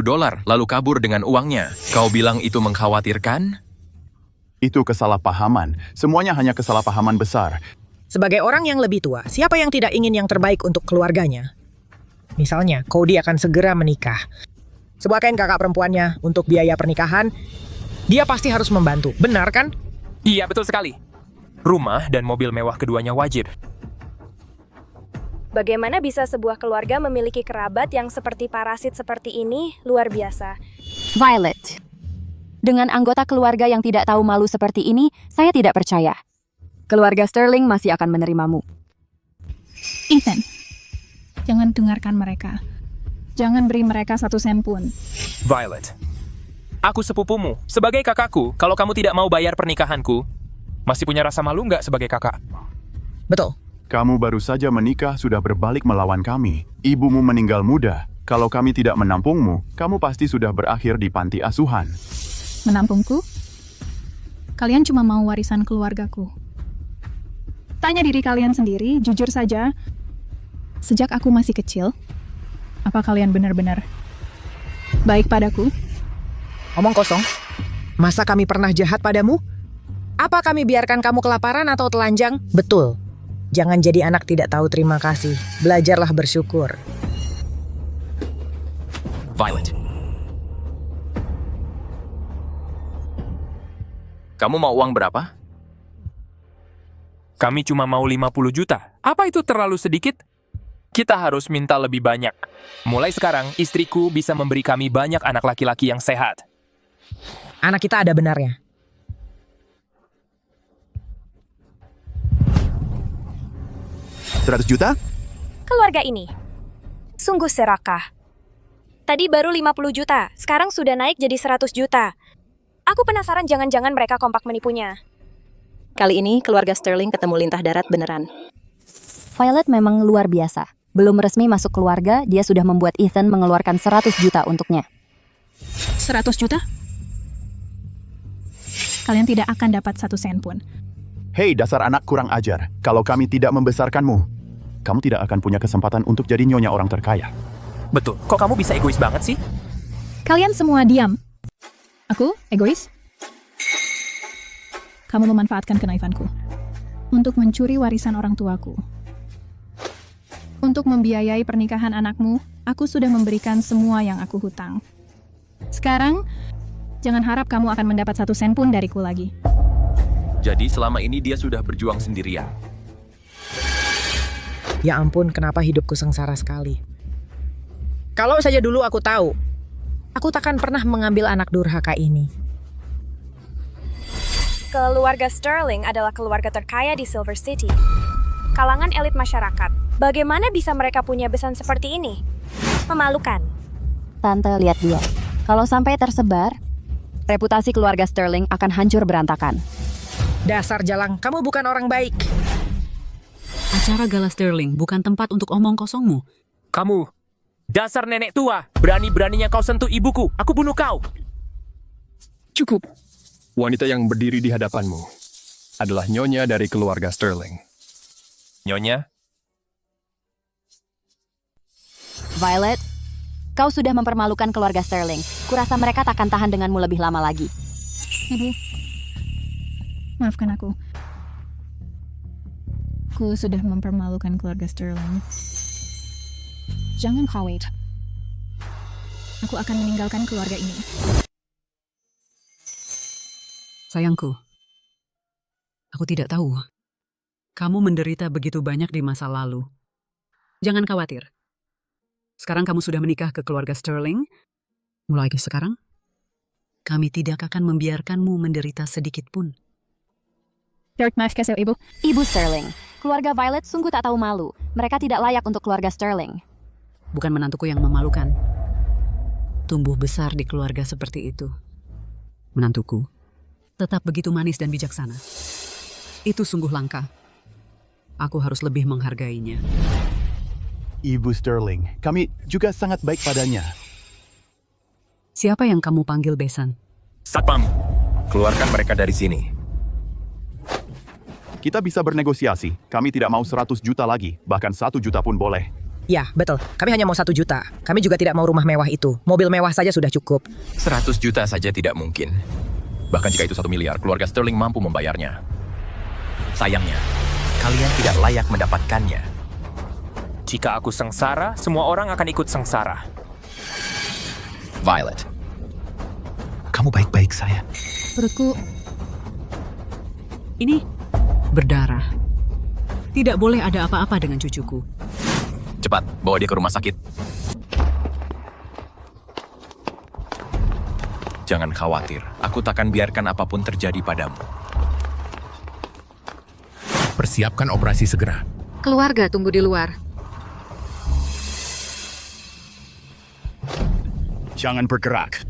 Speaker 2: lalu kabur dengan uangnya. Kau bilang itu mengkhawatirkan?
Speaker 13: Itu kesalahpahaman. Semuanya hanya kesalahpahaman besar.
Speaker 15: Sebagai orang yang lebih tua, siapa yang tidak ingin yang terbaik untuk keluarganya? Misalnya, Cody akan segera menikah. Sebagai kakak perempuannya untuk biaya pernikahan, dia pasti harus membantu. Benar kan?
Speaker 14: Iya, betul sekali. Rumah dan mobil mewah keduanya wajib.
Speaker 18: Bagaimana bisa sebuah keluarga memiliki kerabat yang seperti parasit seperti ini? Luar biasa.
Speaker 8: Violet. Dengan anggota keluarga yang tidak tahu malu seperti ini, saya tidak percaya. Keluarga Sterling masih akan menerimamu.
Speaker 1: Ethan, jangan dengarkan mereka. Jangan beri mereka 1 sen pun.
Speaker 14: Violet, aku sepupumu. Sebagai kakakku, kalau kamu tidak mau bayar pernikahanku, masih punya rasa malu nggak sebagai kakak?
Speaker 15: Betul.
Speaker 13: Kamu baru saja menikah sudah berbalik melawan kami. Ibumu meninggal muda. Kalau kami tidak menampungmu, kamu pasti sudah berakhir di panti asuhan.
Speaker 1: Menampungku? Kalian cuma mau warisan keluargaku. Tanya diri kalian sendiri, jujur saja. Sejak aku masih kecil, apa kalian benar-benar baik padaku?
Speaker 15: Omong kosong. Masa kami pernah jahat padamu? Apa kami biarkan kamu kelaparan atau telanjang? Betul. Jangan jadi anak tidak tahu terima kasih. Belajarlah bersyukur.
Speaker 2: Violet. Kamu mau uang berapa?
Speaker 14: Kami cuma mau 50 juta. Apa itu terlalu sedikit? Kita harus minta lebih banyak. Mulai sekarang, istriku bisa memberi kami banyak anak laki-laki yang sehat.
Speaker 15: Anak kita ada benarnya.
Speaker 13: $100 juta?
Speaker 18: Keluarga ini sungguh serakah. Tadi baru 50 juta, sekarang sudah naik jadi 100 juta. Aku penasaran jangan-jangan mereka kompak menipunya.
Speaker 17: Kali ini keluarga Sterling ketemu lintah darat beneran.
Speaker 8: Violet memang luar biasa. Belum resmi masuk keluarga, dia sudah membuat Ethan mengeluarkan 100 juta untuknya.
Speaker 1: 100 juta? Kalian tidak akan dapat 1 sen pun.
Speaker 13: Hei dasar anak kurang ajar. Kalau kami tidak membesarkanmu, kamu tidak akan punya kesempatan untuk jadi nyonya orang terkaya.
Speaker 14: Betul. Kok kamu bisa egois banget sih?
Speaker 1: Kalian semua diam. Aku egois? Kamu memanfaatkan kenaifanku untuk mencuri warisan orang tuaku. Untuk membiayai pernikahan anakmu, aku sudah memberikan semua yang aku hutang. Sekarang, jangan harap kamu akan mendapat 1 sen pun dariku lagi.
Speaker 2: Jadi selama ini dia sudah berjuang sendirian.
Speaker 15: Ya ampun, kenapa hidupku sengsara sekali. Kalau saja dulu aku tahu, aku takkan pernah mengambil anak durhaka ini.
Speaker 18: Keluarga Sterling adalah keluarga terkaya di Silver City. Kalangan elit masyarakat. Bagaimana bisa mereka punya besan seperti ini? Memalukan.
Speaker 8: Tante, lihat dia. Kalau sampai tersebar, reputasi keluarga Sterling akan hancur berantakan.
Speaker 15: Dasar jalang, kamu bukan orang baik.
Speaker 7: Acara gala Sterling bukan tempat untuk omong kosongmu.
Speaker 14: Kamu, dasar nenek tua, berani-beraninya kau sentuh ibuku. Aku bunuh kau.
Speaker 3: Cukup. Wanita yang berdiri di hadapanmu adalah nyonya dari keluarga Sterling.
Speaker 14: Nyonya?
Speaker 8: Violet, kau sudah mempermalukan keluarga Sterling. Kurasa mereka takkan tahan denganmu lebih lama lagi.
Speaker 1: Ibu, maafkan aku. Aku sudah mempermalukan keluarga Sterling. Jangan khawatir. Aku akan meninggalkan keluarga ini.
Speaker 7: Sayangku, aku tidak tahu. Kamu menderita begitu banyak di masa lalu. Jangan khawatir. Sekarang kamu sudah menikah ke keluarga Sterling. Mulai sekarang, Kami tidak akan membiarkanmu menderita sedikit pun.
Speaker 1: Maaf kasih, Ibu.
Speaker 8: Ibu Sterling, keluarga Violet sungguh tak tahu malu. Mereka tidak layak untuk keluarga Sterling.
Speaker 7: Bukan menantuku yang memalukan. Tumbuh besar di keluarga seperti itu. Menantuku tetap begitu manis dan bijaksana. Itu sungguh langka. Aku harus lebih menghargainya.
Speaker 13: Ibu Sterling, kami juga sangat baik padanya.
Speaker 7: Siapa yang kamu panggil besan?
Speaker 2: Satpam, keluarkan mereka dari sini.
Speaker 13: Kita bisa bernegosiasi. Kami tidak mau 100 juta lagi, bahkan 1 juta pun boleh.
Speaker 15: Ya, betul. Kami hanya mau 1 juta. Kami juga tidak mau rumah mewah itu. Mobil mewah saja sudah cukup.
Speaker 2: 100 juta saja tidak mungkin. Bahkan jika itu 1 miliar, keluarga Sterling mampu membayarnya. Sayangnya, kalian tidak layak mendapatkannya.
Speaker 14: Jika aku sengsara, semua orang akan ikut sengsara.
Speaker 2: Violet, kamu baik-baik sayang.
Speaker 1: Perutku
Speaker 7: Ini berdarah. Tidak boleh ada apa-apa dengan cucuku.
Speaker 2: Cepat, bawa dia ke rumah sakit. Jangan khawatir, aku takkan biarkan apapun terjadi padamu.
Speaker 19: Persiapkan operasi segera.
Speaker 9: Keluarga tunggu di luar.
Speaker 13: Jangan bergerak.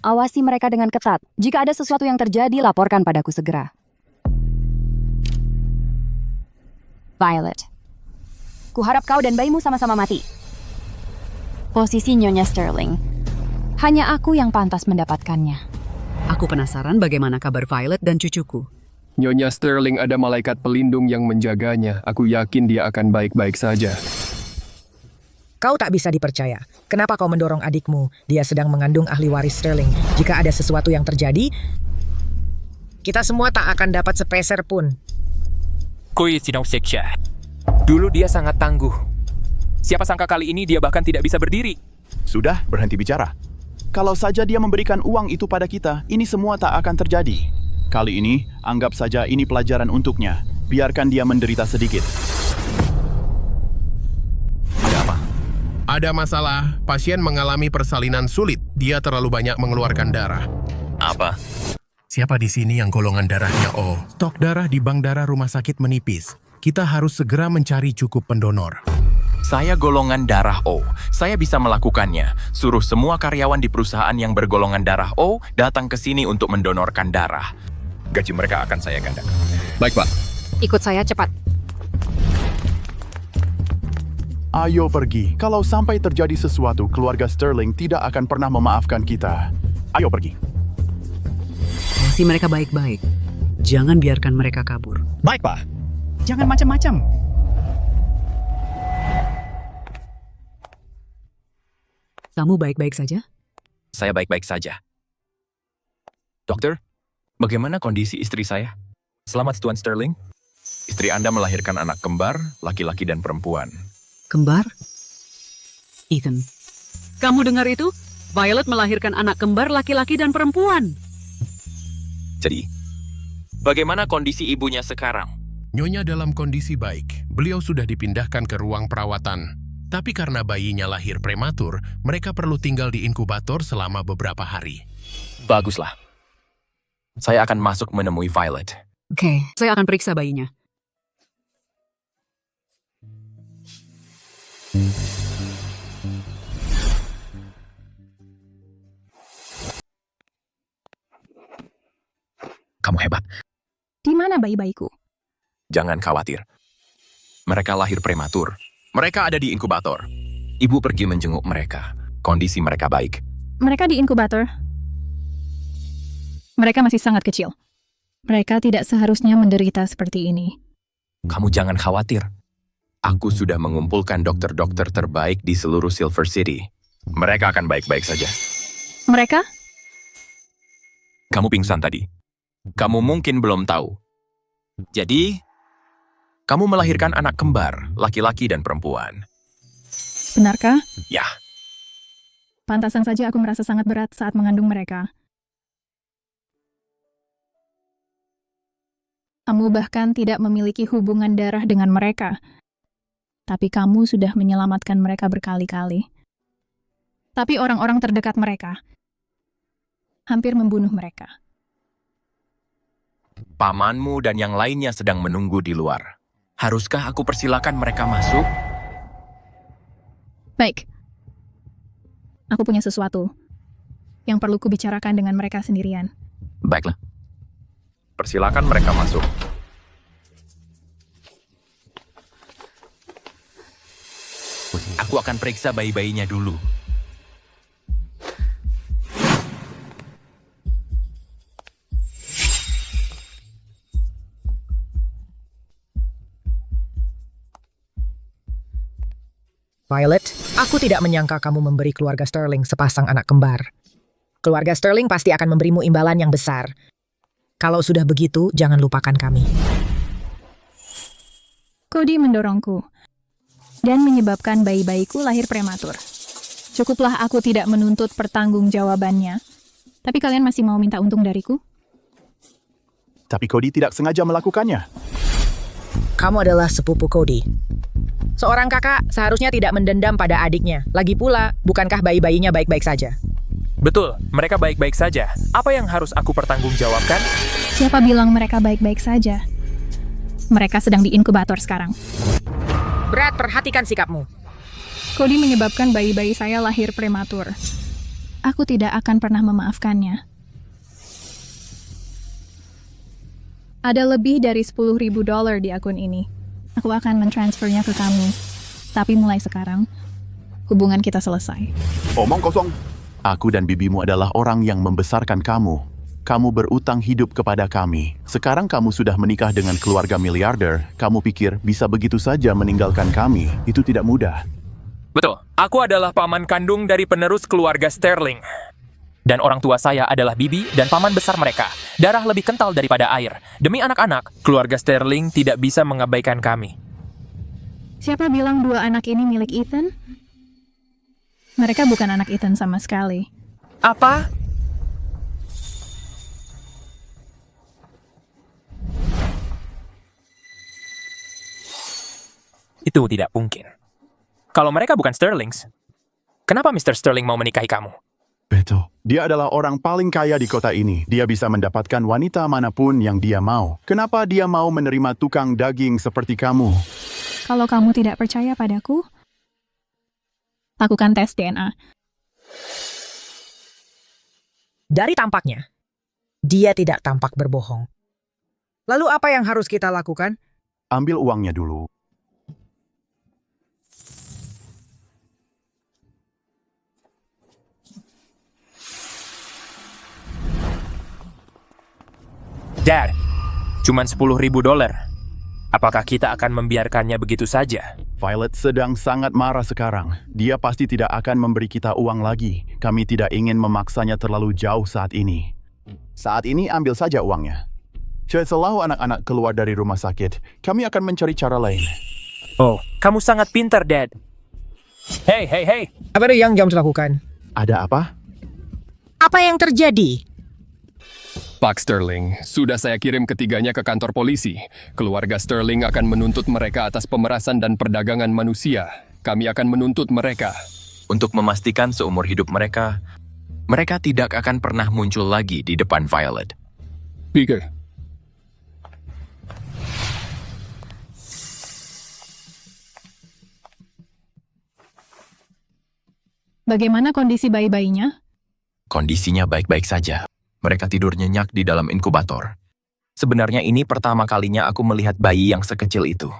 Speaker 8: Awasi mereka dengan ketat. Jika ada sesuatu yang terjadi, laporkan padaku segera. Violet, kuharap kau dan bayimu sama-sama mati. Posisi Nyonya Sterling. Hanya aku yang pantas mendapatkannya.
Speaker 7: Aku penasaran bagaimana kabar Violet dan cucuku.
Speaker 3: Nyonya Sterling ada malaikat pelindung yang menjaganya. Aku yakin dia akan baik-baik saja.
Speaker 15: Kau tak bisa dipercaya. Kenapa kau mendorong adikmu? Dia sedang mengandung ahli waris Sterling. Jika ada sesuatu yang terjadi, kita semua tak akan dapat sepeser pun.
Speaker 14: Kui Sinong Seksha. Dulu dia sangat tangguh. Siapa sangka kali ini dia bahkan tidak bisa berdiri.
Speaker 13: Sudah, berhenti bicara. Kalau saja dia memberikan uang itu pada kita, ini semua tak akan terjadi. Kali ini, anggap saja ini pelajaran untuknya. Biarkan dia menderita sedikit.
Speaker 2: Ada apa?
Speaker 19: Ada masalah. Pasien mengalami persalinan sulit. Dia terlalu banyak mengeluarkan darah.
Speaker 2: Apa?
Speaker 19: Siapa di sini yang golongan darahnya O? Stok darah di bank darah rumah sakit menipis. Kita harus segera mencari cukup pendonor.
Speaker 2: Saya golongan darah O. Saya bisa melakukannya. Suruh semua karyawan di perusahaan yang bergolongan darah O datang ke sini untuk mendonorkan darah. Gaji mereka akan saya gandakan.
Speaker 3: Baik, Pak.
Speaker 9: Ikut saya cepat.
Speaker 13: Ayo pergi. Kalau sampai terjadi sesuatu, keluarga Sterling tidak akan pernah memaafkan kita. Ayo pergi.
Speaker 7: Awasi mereka baik-baik. Jangan biarkan mereka kabur.
Speaker 20: Baik, Pak. Jangan macam-macam.
Speaker 7: Kamu baik-baik saja?
Speaker 2: Saya baik-baik saja. Dokter, bagaimana kondisi istri saya? Selamat, Tuan Sterling. Istri Anda melahirkan anak kembar, laki-laki dan perempuan.
Speaker 7: Kembar? Ethan, kamu dengar itu? Violet melahirkan anak kembar laki-laki dan perempuan.
Speaker 2: Jadi, bagaimana kondisi ibunya sekarang?
Speaker 19: Nyonya dalam kondisi baik. Beliau sudah dipindahkan ke ruang perawatan. Tapi karena bayinya lahir prematur, mereka perlu tinggal di inkubator selama beberapa hari.
Speaker 2: Baguslah. Saya akan masuk menemui Violet.
Speaker 7: Oke, saya akan periksa bayinya.
Speaker 2: Kamu hebat.
Speaker 1: Di mana bayi-bayiku?
Speaker 2: Jangan khawatir. Mereka lahir prematur. Mereka ada di inkubator. Ibu pergi menjenguk mereka. Kondisi mereka baik.
Speaker 1: Mereka di inkubator. Mereka masih sangat kecil. Mereka tidak seharusnya menderita seperti ini.
Speaker 2: Kamu jangan khawatir. Aku sudah mengumpulkan dokter-dokter terbaik di seluruh Silver City. Mereka akan baik-baik saja.
Speaker 1: Mereka?
Speaker 2: Kamu pingsan tadi. Kamu mungkin belum tahu. Jadi, kamu melahirkan anak kembar, laki-laki dan perempuan.
Speaker 1: Benarkah?
Speaker 2: Ya.
Speaker 1: Pantasan saja aku merasa sangat berat saat mengandung mereka. Kamu bahkan tidak memiliki hubungan darah dengan mereka. Tapi kamu sudah menyelamatkan mereka berkali-kali. Tapi orang-orang terdekat mereka hampir membunuh mereka.
Speaker 2: Pamanmu dan yang lainnya sedang menunggu di luar. Haruskah aku persilakan mereka masuk?
Speaker 1: Baik. Aku punya sesuatu yang perlu kubicarakan dengan mereka sendirian.
Speaker 2: Baiklah. Persilakan mereka masuk. Aku akan periksa bayi-bayinya dulu.
Speaker 15: Violet, aku tidak menyangka kamu memberi keluarga Sterling sepasang anak kembar. Keluarga Sterling pasti akan memberimu imbalan yang besar. Kalau sudah begitu, jangan lupakan kami.
Speaker 1: Cody mendorongku dan menyebabkan bayi-bayiku lahir prematur. Cukuplah aku tidak menuntut pertanggungjawabannya. Tapi kalian masih mau minta untung dariku?
Speaker 13: Tapi Cody tidak sengaja melakukannya.
Speaker 15: Kamu adalah sepupu Cody. Seorang kakak seharusnya tidak mendendam pada adiknya. Lagi pula, bukankah bayi-bayinya baik-baik saja?
Speaker 14: Betul, mereka baik-baik saja. Apa yang harus aku pertanggungjawabkan?
Speaker 1: Siapa bilang mereka baik-baik saja? Mereka sedang di inkubator sekarang.
Speaker 15: Brad, perhatikan sikapmu.
Speaker 1: Cody menyebabkan bayi-bayi saya lahir prematur. Aku tidak akan pernah memaafkannya. Ada lebih dari $10,000 di akun ini. Aku akan mentransfernya ke kamu. Tapi mulai sekarang, hubungan kita selesai.
Speaker 13: Omong kosong. Aku dan bibimu adalah orang yang membesarkan kamu. Kamu berutang hidup kepada kami. Sekarang kamu sudah menikah dengan keluarga miliarder. Kamu pikir bisa begitu saja meninggalkan kami? Itu tidak mudah.
Speaker 14: Betul, aku adalah paman kandung dari penerus keluarga Sterling. Dan orang tua saya adalah bibi dan paman besar mereka. Darah lebih kental daripada air. Demi anak-anak, keluarga Sterling tidak bisa mengabaikan kami.
Speaker 1: Siapa bilang dua anak ini milik Ethan? Mereka bukan anak Ethan sama sekali.
Speaker 14: Apa? Itu tidak mungkin. Kalau mereka bukan Sterlings, kenapa Mr. Sterling mau menikahi kamu?
Speaker 13: Betul. Dia adalah orang paling kaya di kota ini. Dia bisa mendapatkan wanita manapun yang dia mau. Kenapa dia mau menerima tukang daging seperti kamu?
Speaker 1: Kalau kamu tidak percaya padaku, lakukan tes DNA.
Speaker 15: Dari tampaknya, dia tidak tampak berbohong. Lalu apa yang harus kita lakukan?
Speaker 13: Ambil uangnya dulu.
Speaker 14: Dad, cuman $10,000. Apakah kita akan membiarkannya begitu saja?
Speaker 13: Violet sedang sangat marah sekarang. Dia pasti tidak akan memberi kita uang lagi. Kami tidak ingin memaksanya terlalu jauh saat ini. Saat ini ambil saja uangnya. Setelah anak-anak keluar dari rumah sakit, kami akan mencari cara lain.
Speaker 14: Oh, kamu sangat pintar, Dad. Hey.
Speaker 15: Apa yang James lakukan?
Speaker 13: Ada apa?
Speaker 15: Apa yang terjadi?
Speaker 3: Pak Sterling, sudah saya kirim ketiganya ke kantor polisi. Keluarga Sterling akan menuntut mereka atas pemerasan dan perdagangan manusia. Kami akan menuntut mereka.
Speaker 2: Untuk memastikan seumur hidup mereka tidak akan pernah muncul lagi di depan Violet.
Speaker 3: Pikir.
Speaker 1: Bagaimana kondisi bayi-bayinya?
Speaker 2: Kondisinya baik-baik saja. Mereka tidur nyenyak di dalam inkubator. Sebenarnya ini pertama kalinya aku melihat bayi yang sekecil itu.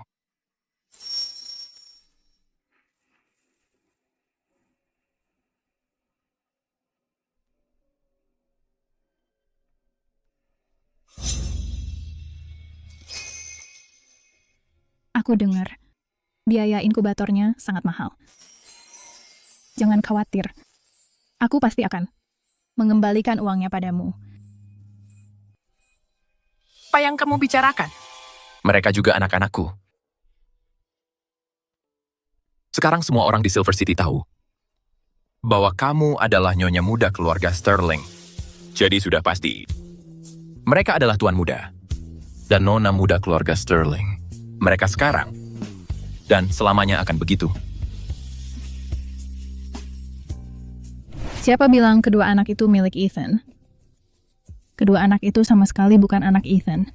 Speaker 1: Aku dengar, biaya inkubatornya sangat mahal. Jangan khawatir, aku pasti akan mengembalikan uangnya padamu.
Speaker 5: Apa yang kamu bicarakan?
Speaker 2: Mereka juga anak-anakku. Sekarang semua orang di Silver City tahu bahwa kamu adalah nyonya muda keluarga Sterling. Jadi sudah pasti, mereka adalah tuan muda. dan nona muda keluarga Sterling. Mereka sekarang dan selamanya akan begitu.
Speaker 1: Siapa bilang kedua anak itu milik Ethan? Kedua anak itu sama sekali bukan anak Ethan.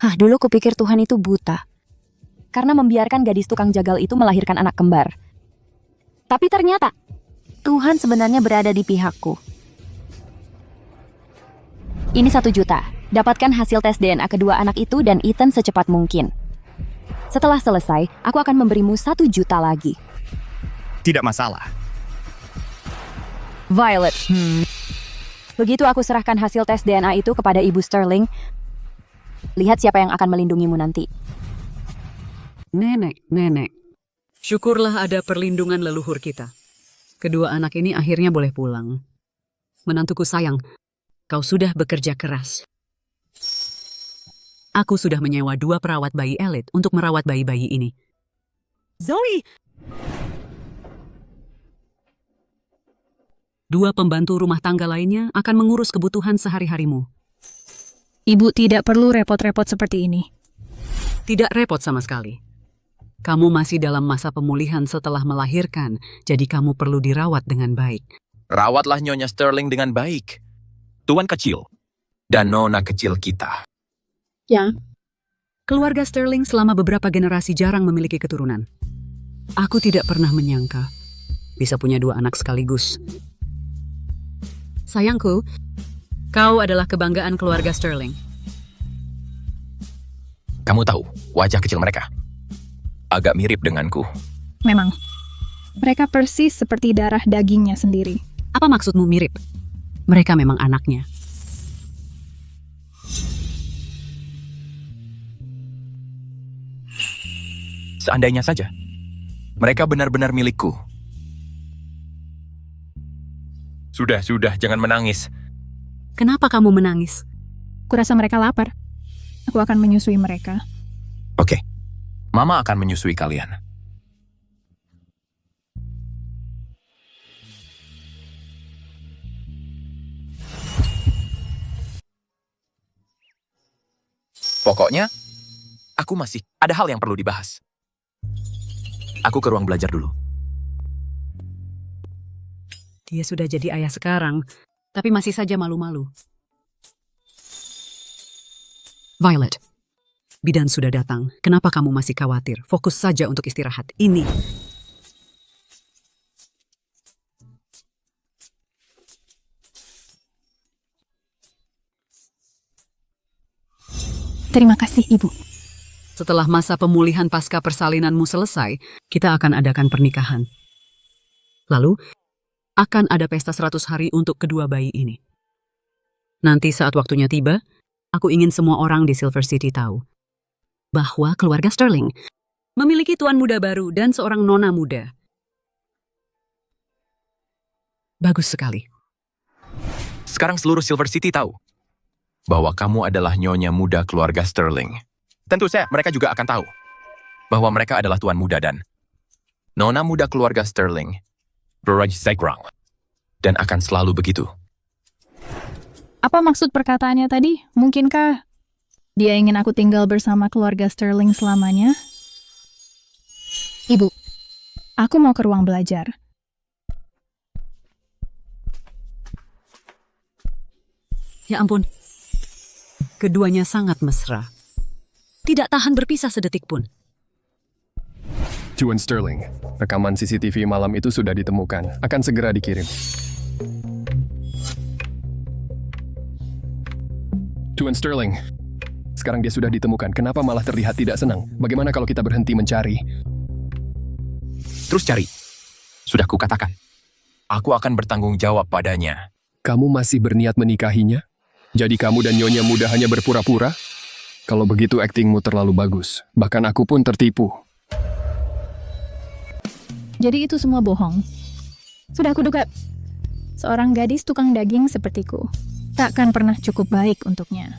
Speaker 8: Dulu kupikir Tuhan itu buta. Karena membiarkan gadis tukang jagal itu melahirkan anak kembar. Tapi ternyata, Tuhan sebenarnya berada di pihakku. Ini 1 juta. Dapatkan hasil tes DNA kedua anak itu dan Ethan secepat mungkin. Setelah selesai, aku akan memberimu 1 juta lagi.
Speaker 12: Tidak masalah.
Speaker 8: Violet. Begitu aku serahkan hasil tes DNA itu kepada Ibu Sterling, lihat siapa yang akan melindungimu nanti.
Speaker 7: Nenek. Syukurlah ada perlindungan leluhur kita. Kedua anak ini akhirnya boleh pulang. Menantuku sayang, kau sudah bekerja keras. Aku sudah menyewa 2 perawat bayi elit untuk merawat bayi-bayi ini. Zoe! 2 pembantu rumah tangga lainnya akan mengurus kebutuhan sehari-harimu.
Speaker 1: Ibu tidak perlu repot-repot seperti ini.
Speaker 7: Tidak repot sama sekali. Kamu masih dalam masa pemulihan setelah melahirkan, jadi kamu perlu dirawat dengan baik.
Speaker 2: Rawatlah Nyonya Sterling dengan baik. Tuan kecil dan nona kecil kita.
Speaker 7: Ya. Keluarga Sterling selama beberapa generasi jarang memiliki keturunan. Aku tidak pernah menyangka bisa punya 2 anak sekaligus. Sayangku, kau adalah kebanggaan keluarga Sterling.
Speaker 2: Kamu tahu, wajah kecil mereka agak mirip denganku.
Speaker 1: Memang, mereka persis seperti darah dagingnya sendiri.
Speaker 7: Apa maksudmu mirip? Mereka memang anaknya.
Speaker 2: Seandainya saja, mereka benar-benar milikku. Sudah, jangan menangis.
Speaker 7: Kenapa kamu menangis?
Speaker 1: Kurasa mereka lapar. Aku akan menyusui mereka.
Speaker 2: Oke, Mama akan menyusui kalian. Pokoknya, aku masih ada hal yang perlu dibahas. Aku ke ruang belajar dulu.
Speaker 7: Dia sudah jadi ayah sekarang, tapi masih saja malu-malu. Violet, bidan sudah datang. Kenapa kamu masih khawatir? Fokus saja untuk istirahat. Ini.
Speaker 1: Terima kasih, Ibu.
Speaker 7: Setelah masa pemulihan pasca persalinanmu selesai, kita akan adakan pernikahan. Lalu, akan ada pesta 100 hari untuk kedua bayi ini. Nanti saat waktunya tiba, aku ingin semua orang di Silver City tahu bahwa keluarga Sterling memiliki tuan muda baru dan seorang nona muda. Bagus sekali.
Speaker 2: Sekarang seluruh Silver City tahu bahwa kamu adalah nyonya muda keluarga Sterling. Tentu saja mereka juga akan tahu bahwa mereka adalah tuan muda dan nona muda keluarga Sterling. Dan akan selalu begitu.
Speaker 1: Apa maksud perkataannya tadi? Mungkinkah dia ingin aku tinggal bersama keluarga Sterling selamanya? Ibu, aku mau ke ruang belajar.
Speaker 7: Ya ampun, keduanya sangat mesra. Tidak tahan berpisah sedetik pun.
Speaker 3: Tuan Sterling, rekaman CCTV malam itu sudah ditemukan. Akan segera dikirim. Tuan Sterling, sekarang dia sudah ditemukan. Kenapa malah terlihat tidak senang? Bagaimana kalau kita berhenti mencari?
Speaker 2: Terus cari. Sudah kukatakan. Aku akan bertanggung jawab padanya.
Speaker 3: Kamu masih berniat menikahinya? Jadi kamu dan nyonya muda hanya berpura-pura? Kalau begitu aktingmu terlalu bagus. Bahkan aku pun tertipu.
Speaker 1: Jadi itu semua bohong. Sudah kuduga, seorang gadis tukang daging sepertiku takkan pernah cukup baik untuknya.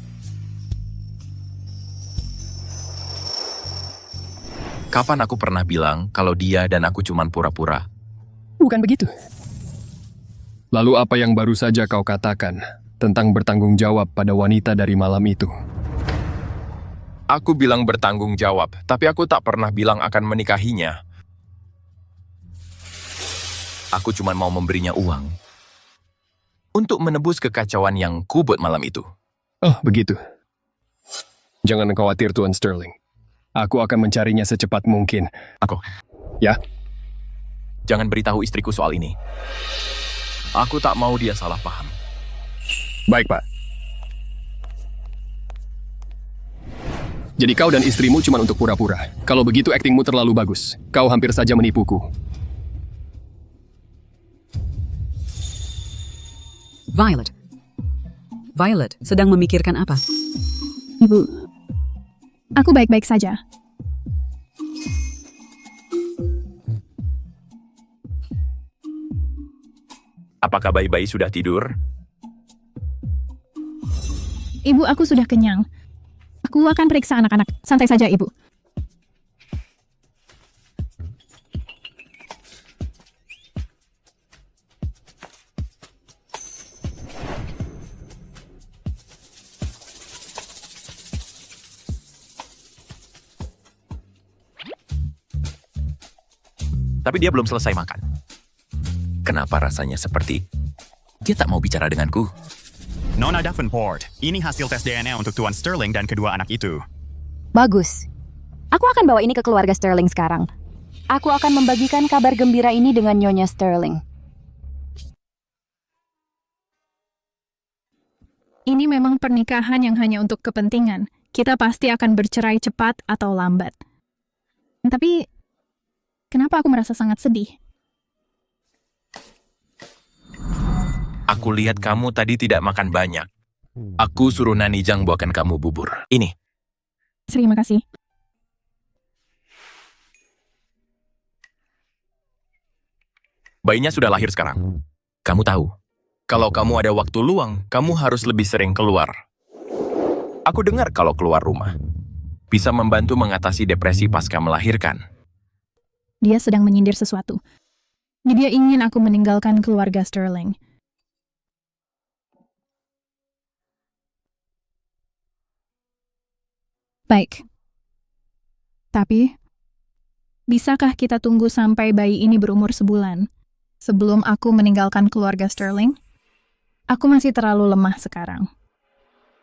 Speaker 2: Kapan aku pernah bilang kalau dia dan aku cuman pura-pura?
Speaker 3: Bukan begitu. Lalu apa yang baru saja kau katakan tentang bertanggung jawab pada wanita dari malam itu?
Speaker 2: Aku bilang bertanggung jawab, tapi aku tak pernah bilang akan menikahinya. Aku cuma mau memberinya uang untuk menebus kekacauan yang ku buat malam itu.
Speaker 3: Oh, begitu. Jangan khawatir, Tuan Sterling. Aku akan mencarinya secepat mungkin.
Speaker 2: Aku?
Speaker 3: Ya?
Speaker 2: Jangan beritahu istriku soal ini. Aku tak mau dia salah paham.
Speaker 3: Baik, Pak. Jadi kau dan istrimu cuma untuk pura-pura. Kalau begitu aktingmu terlalu bagus. Kau hampir saja menipuku.
Speaker 7: Violet. Violet sedang memikirkan apa?
Speaker 1: Ibu, aku baik-baik saja.
Speaker 2: Apakah bayi-bayi sudah tidur?
Speaker 1: Ibu, aku sudah kenyang. Aku akan periksa anak-anak. Santai saja, Ibu.
Speaker 2: Tapi dia belum selesai makan. Kenapa rasanya seperti dia tak mau bicara denganku?
Speaker 12: Nona Davenport, ini hasil tes DNA untuk Tuan Sterling dan kedua anak itu.
Speaker 8: Bagus. Aku akan bawa ini ke keluarga Sterling sekarang. Aku akan membagikan kabar gembira ini dengan Nyonya Sterling.
Speaker 1: Ini memang pernikahan yang hanya untuk kepentingan. Kita pasti akan bercerai cepat atau lambat. Tapi, kenapa aku merasa sangat sedih?
Speaker 2: Aku lihat kamu tadi tidak makan banyak. Aku suruh Nani Jang buatkan kamu bubur. Ini.
Speaker 1: Terima kasih.
Speaker 2: Bayinya sudah lahir sekarang. Kamu tahu, kalau kamu ada waktu luang, kamu harus lebih sering keluar. Aku dengar kalau keluar rumah bisa membantu mengatasi depresi pasca melahirkan.
Speaker 1: Dia sedang menyindir sesuatu. Dia ingin aku meninggalkan keluarga Sterling. Baik. Tapi, bisakah kita tunggu sampai bayi ini berumur sebulan sebelum aku meninggalkan keluarga Sterling? Aku masih terlalu lemah sekarang.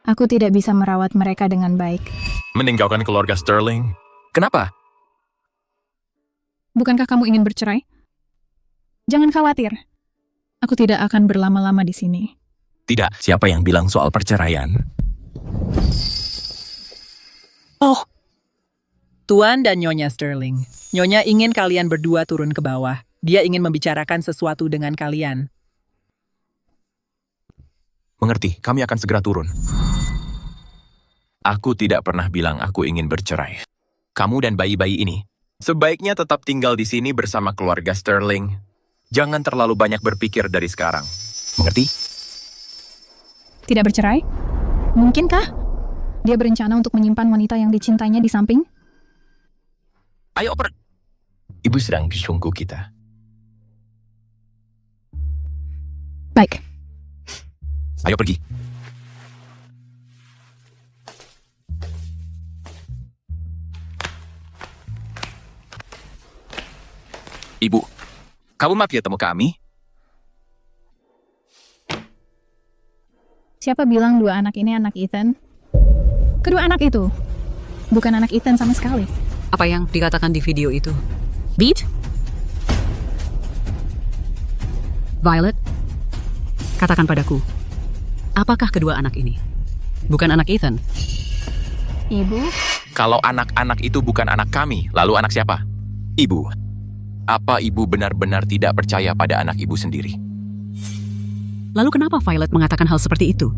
Speaker 1: Aku tidak bisa merawat mereka dengan baik.
Speaker 2: Meninggalkan keluarga Sterling? Kenapa?
Speaker 1: Bukankah kamu ingin bercerai? Jangan khawatir. Aku tidak akan berlama-lama di sini.
Speaker 2: Tidak. Siapa yang bilang soal perceraian?
Speaker 5: Oh, Tuan dan Nyonya Sterling. Nyonya ingin kalian berdua turun ke bawah. Dia ingin membicarakan sesuatu dengan kalian.
Speaker 2: Mengerti, kami akan segera turun. Aku tidak pernah bilang aku ingin bercerai. Kamu dan bayi-bayi ini sebaiknya tetap tinggal di sini bersama keluarga Sterling. Jangan terlalu banyak berpikir dari sekarang. Mengerti?
Speaker 1: Tidak bercerai? Mungkinkah dia berencana untuk menyimpan wanita yang dicintainya di samping?
Speaker 2: Ayo Ibu sedang sungguh kita.
Speaker 1: Baik.
Speaker 2: Ayo pergi. Ibu, kamu mampir temu kami?
Speaker 1: Siapa bilang dua anak ini anak Ethan? Kedua anak itu bukan anak Ethan sama sekali.
Speaker 7: Apa yang dikatakan di video itu? Beat? Violet? Katakan padaku, apakah kedua anak ini bukan anak Ethan?
Speaker 1: Ibu?
Speaker 2: Kalau anak-anak itu bukan anak kami, lalu anak siapa? Ibu. Apa ibu benar-benar tidak percaya pada anak ibu sendiri?
Speaker 7: Lalu kenapa Violet mengatakan hal seperti itu?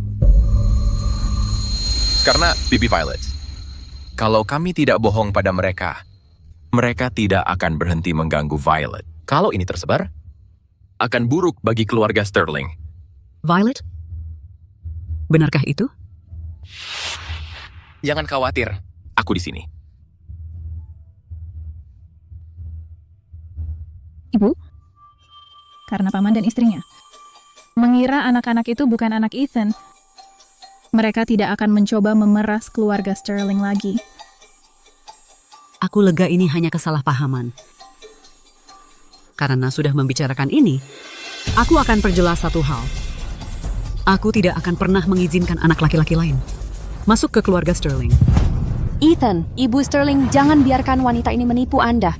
Speaker 2: Karena, Bibi Violet, kalau kami tidak bohong pada mereka, mereka tidak akan berhenti mengganggu Violet. Kalau ini tersebar, akan buruk bagi keluarga Sterling.
Speaker 7: Violet? Benarkah itu?
Speaker 2: Jangan khawatir, aku di sini.
Speaker 1: Ibu? Karena paman dan istrinya mengira anak-anak itu bukan anak Ethan. Mereka tidak akan mencoba memeras keluarga Sterling lagi.
Speaker 7: Aku lega ini hanya kesalahpahaman. Karena sudah membicarakan ini, aku akan perjelas satu hal. Aku tidak akan pernah mengizinkan anak laki-laki lain masuk ke keluarga Sterling.
Speaker 8: Ethan, Ibu Sterling, jangan biarkan wanita ini menipu Anda.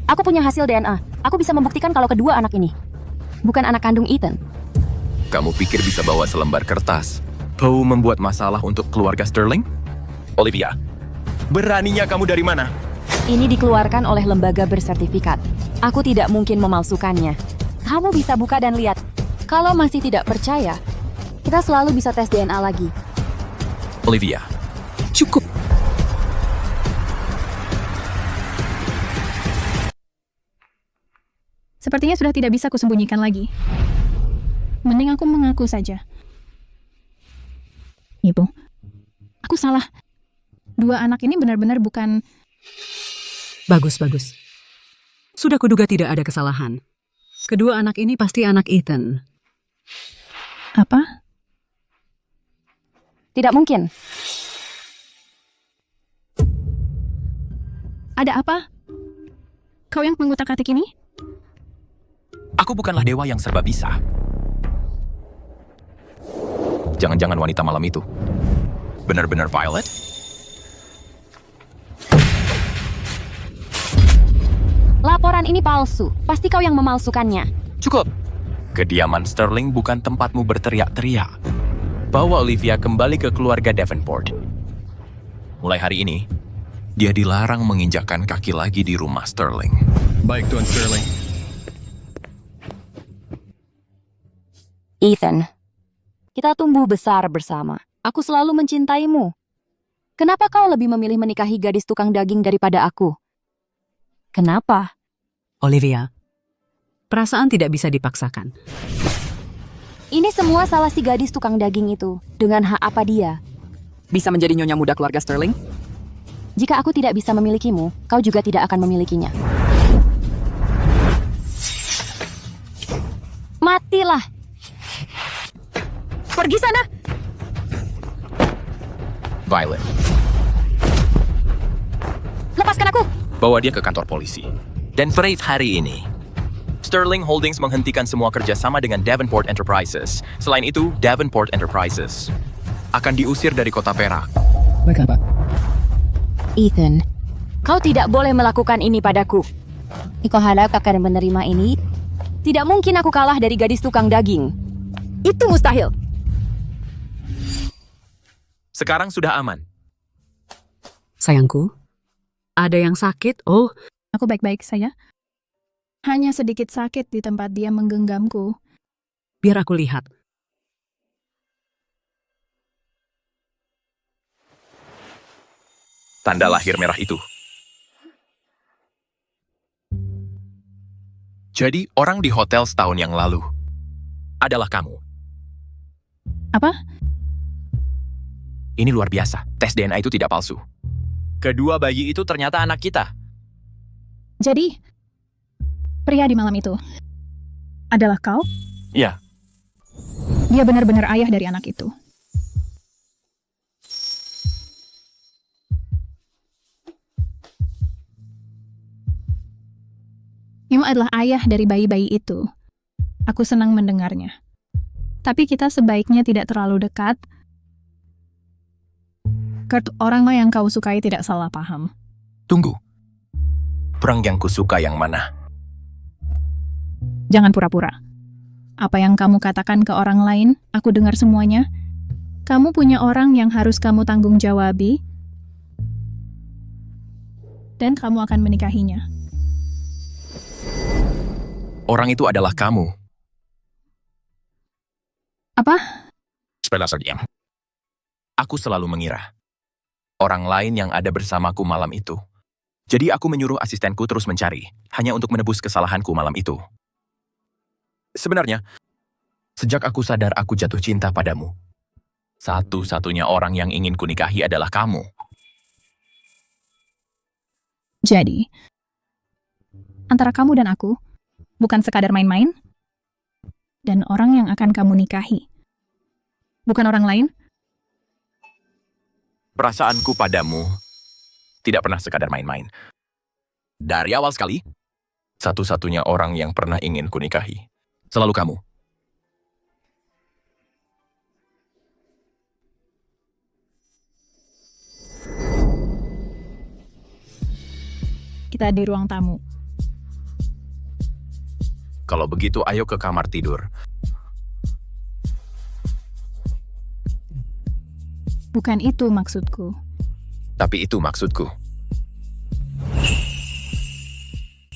Speaker 8: Aku punya hasil DNA. Aku bisa membuktikan kalau kedua anak ini bukan anak kandung Ethan.
Speaker 2: Kamu pikir bisa bawa selembar kertas? Kau membuat masalah untuk keluarga Sterling? Olivia, beraninya kamu dari mana?
Speaker 8: Ini dikeluarkan oleh lembaga bersertifikat. Aku tidak mungkin memalsukannya. Kamu bisa buka dan lihat. Kalau masih tidak percaya, kita selalu bisa tes DNA lagi.
Speaker 2: Olivia,
Speaker 7: cukup.
Speaker 1: Sepertinya sudah tidak bisa kusembunyikan lagi. Mending aku mengaku saja. Ibu, aku salah. Dua anak ini benar-benar bukan...
Speaker 7: Bagus. Sudah kuduga tidak ada kesalahan. Kedua anak ini pasti anak Ethan.
Speaker 1: Apa?
Speaker 8: Tidak mungkin.
Speaker 1: Ada apa? Kau yang mengutak-atik ini?
Speaker 2: aku bukanlah dewa yang serba bisa. Jangan-jangan wanita malam itu benar-benar Violet?
Speaker 8: Laporan ini palsu. Pasti kau yang memalsukannya.
Speaker 2: Cukup. Kediaman Sterling bukan tempatmu berteriak-teriak. Bawa Olivia kembali ke keluarga Davenport. Mulai hari ini, dia dilarang menginjakkan kaki lagi di rumah Sterling.
Speaker 3: Baik, Tuan Sterling.
Speaker 8: Ethan, kita tumbuh besar bersama. Aku selalu mencintaimu. Kenapa kau lebih memilih menikahi gadis tukang daging daripada aku? Kenapa?
Speaker 7: Olivia, perasaan tidak bisa dipaksakan.
Speaker 8: Ini semua salah si gadis tukang daging itu. Dengan hak apa dia?
Speaker 5: Bisa menjadi nyonya muda keluarga Sterling?
Speaker 8: Jika aku tidak bisa memilikimu, kau juga tidak akan memilikinya. Matilah! Pergi sana!
Speaker 2: Violet,
Speaker 8: Lepaskan aku!
Speaker 2: bawa dia ke kantor polisi. Dan Faith hari ini, Sterling Holdings menghentikan semua kerjasama dengan Davenport Enterprises. Selain itu, Davenport Enterprises akan diusir dari kota Perak.
Speaker 20: Baiklah, Pak.
Speaker 8: Ethan, kau tidak boleh melakukan ini padaku. Kau harap akan menerima ini? Tidak mungkin aku kalah dari gadis tukang daging. Itu mustahil.
Speaker 2: Sekarang sudah aman.
Speaker 7: Sayangku, ada yang sakit? Oh,
Speaker 1: Aku baik-baik saja. Hanya sedikit sakit di tempat dia menggenggamku.
Speaker 7: biar aku lihat.
Speaker 2: Tanda lahir merah itu. Jadi, orang di hotel setahun yang lalu adalah kamu.
Speaker 1: Apa?
Speaker 2: Ini luar biasa. Tes DNA itu tidak palsu. Kedua bayi itu ternyata anak kita.
Speaker 1: Jadi, pria di malam itu adalah kau?
Speaker 2: Ya.
Speaker 1: Dia benar-benar ayah dari anak itu. Nemo adalah ayah dari bayi-bayi itu. Aku senang mendengarnya. Tapi kita sebaiknya tidak terlalu dekat. Kurt, orang yang kau sukai tidak salah paham.
Speaker 2: Tunggu. Perang yang kusuka yang mana?
Speaker 1: Jangan pura-pura. Apa yang kamu katakan ke orang lain, aku dengar semuanya. Kamu punya orang yang harus kamu tanggung jawabi. Dan kamu akan menikahinya.
Speaker 2: Orang itu adalah kamu.
Speaker 1: Apa?
Speaker 2: Diam. Aku selalu mengira orang lain yang ada bersamaku malam itu. Jadi aku menyuruh asistenku terus mencari, hanya untuk menebus kesalahanku malam itu. Sebenarnya, sejak aku sadar aku jatuh cinta padamu, satu-satunya orang yang ingin kunikahi adalah kamu.
Speaker 1: Jadi, antara kamu dan aku, bukan sekadar main-main, dan orang yang akan kamu nikahi. Bukan orang lain?
Speaker 2: Perasaanku padamu Tidak pernah sekadar main-main. Dari awal sekali, satu-satunya orang yang pernah ingin kunikahi. Selalu kamu.
Speaker 1: Kita di ruang tamu.
Speaker 2: Kalau begitu, ayo ke kamar tidur.
Speaker 1: Bukan itu maksudku.
Speaker 2: Tapi itu maksudku.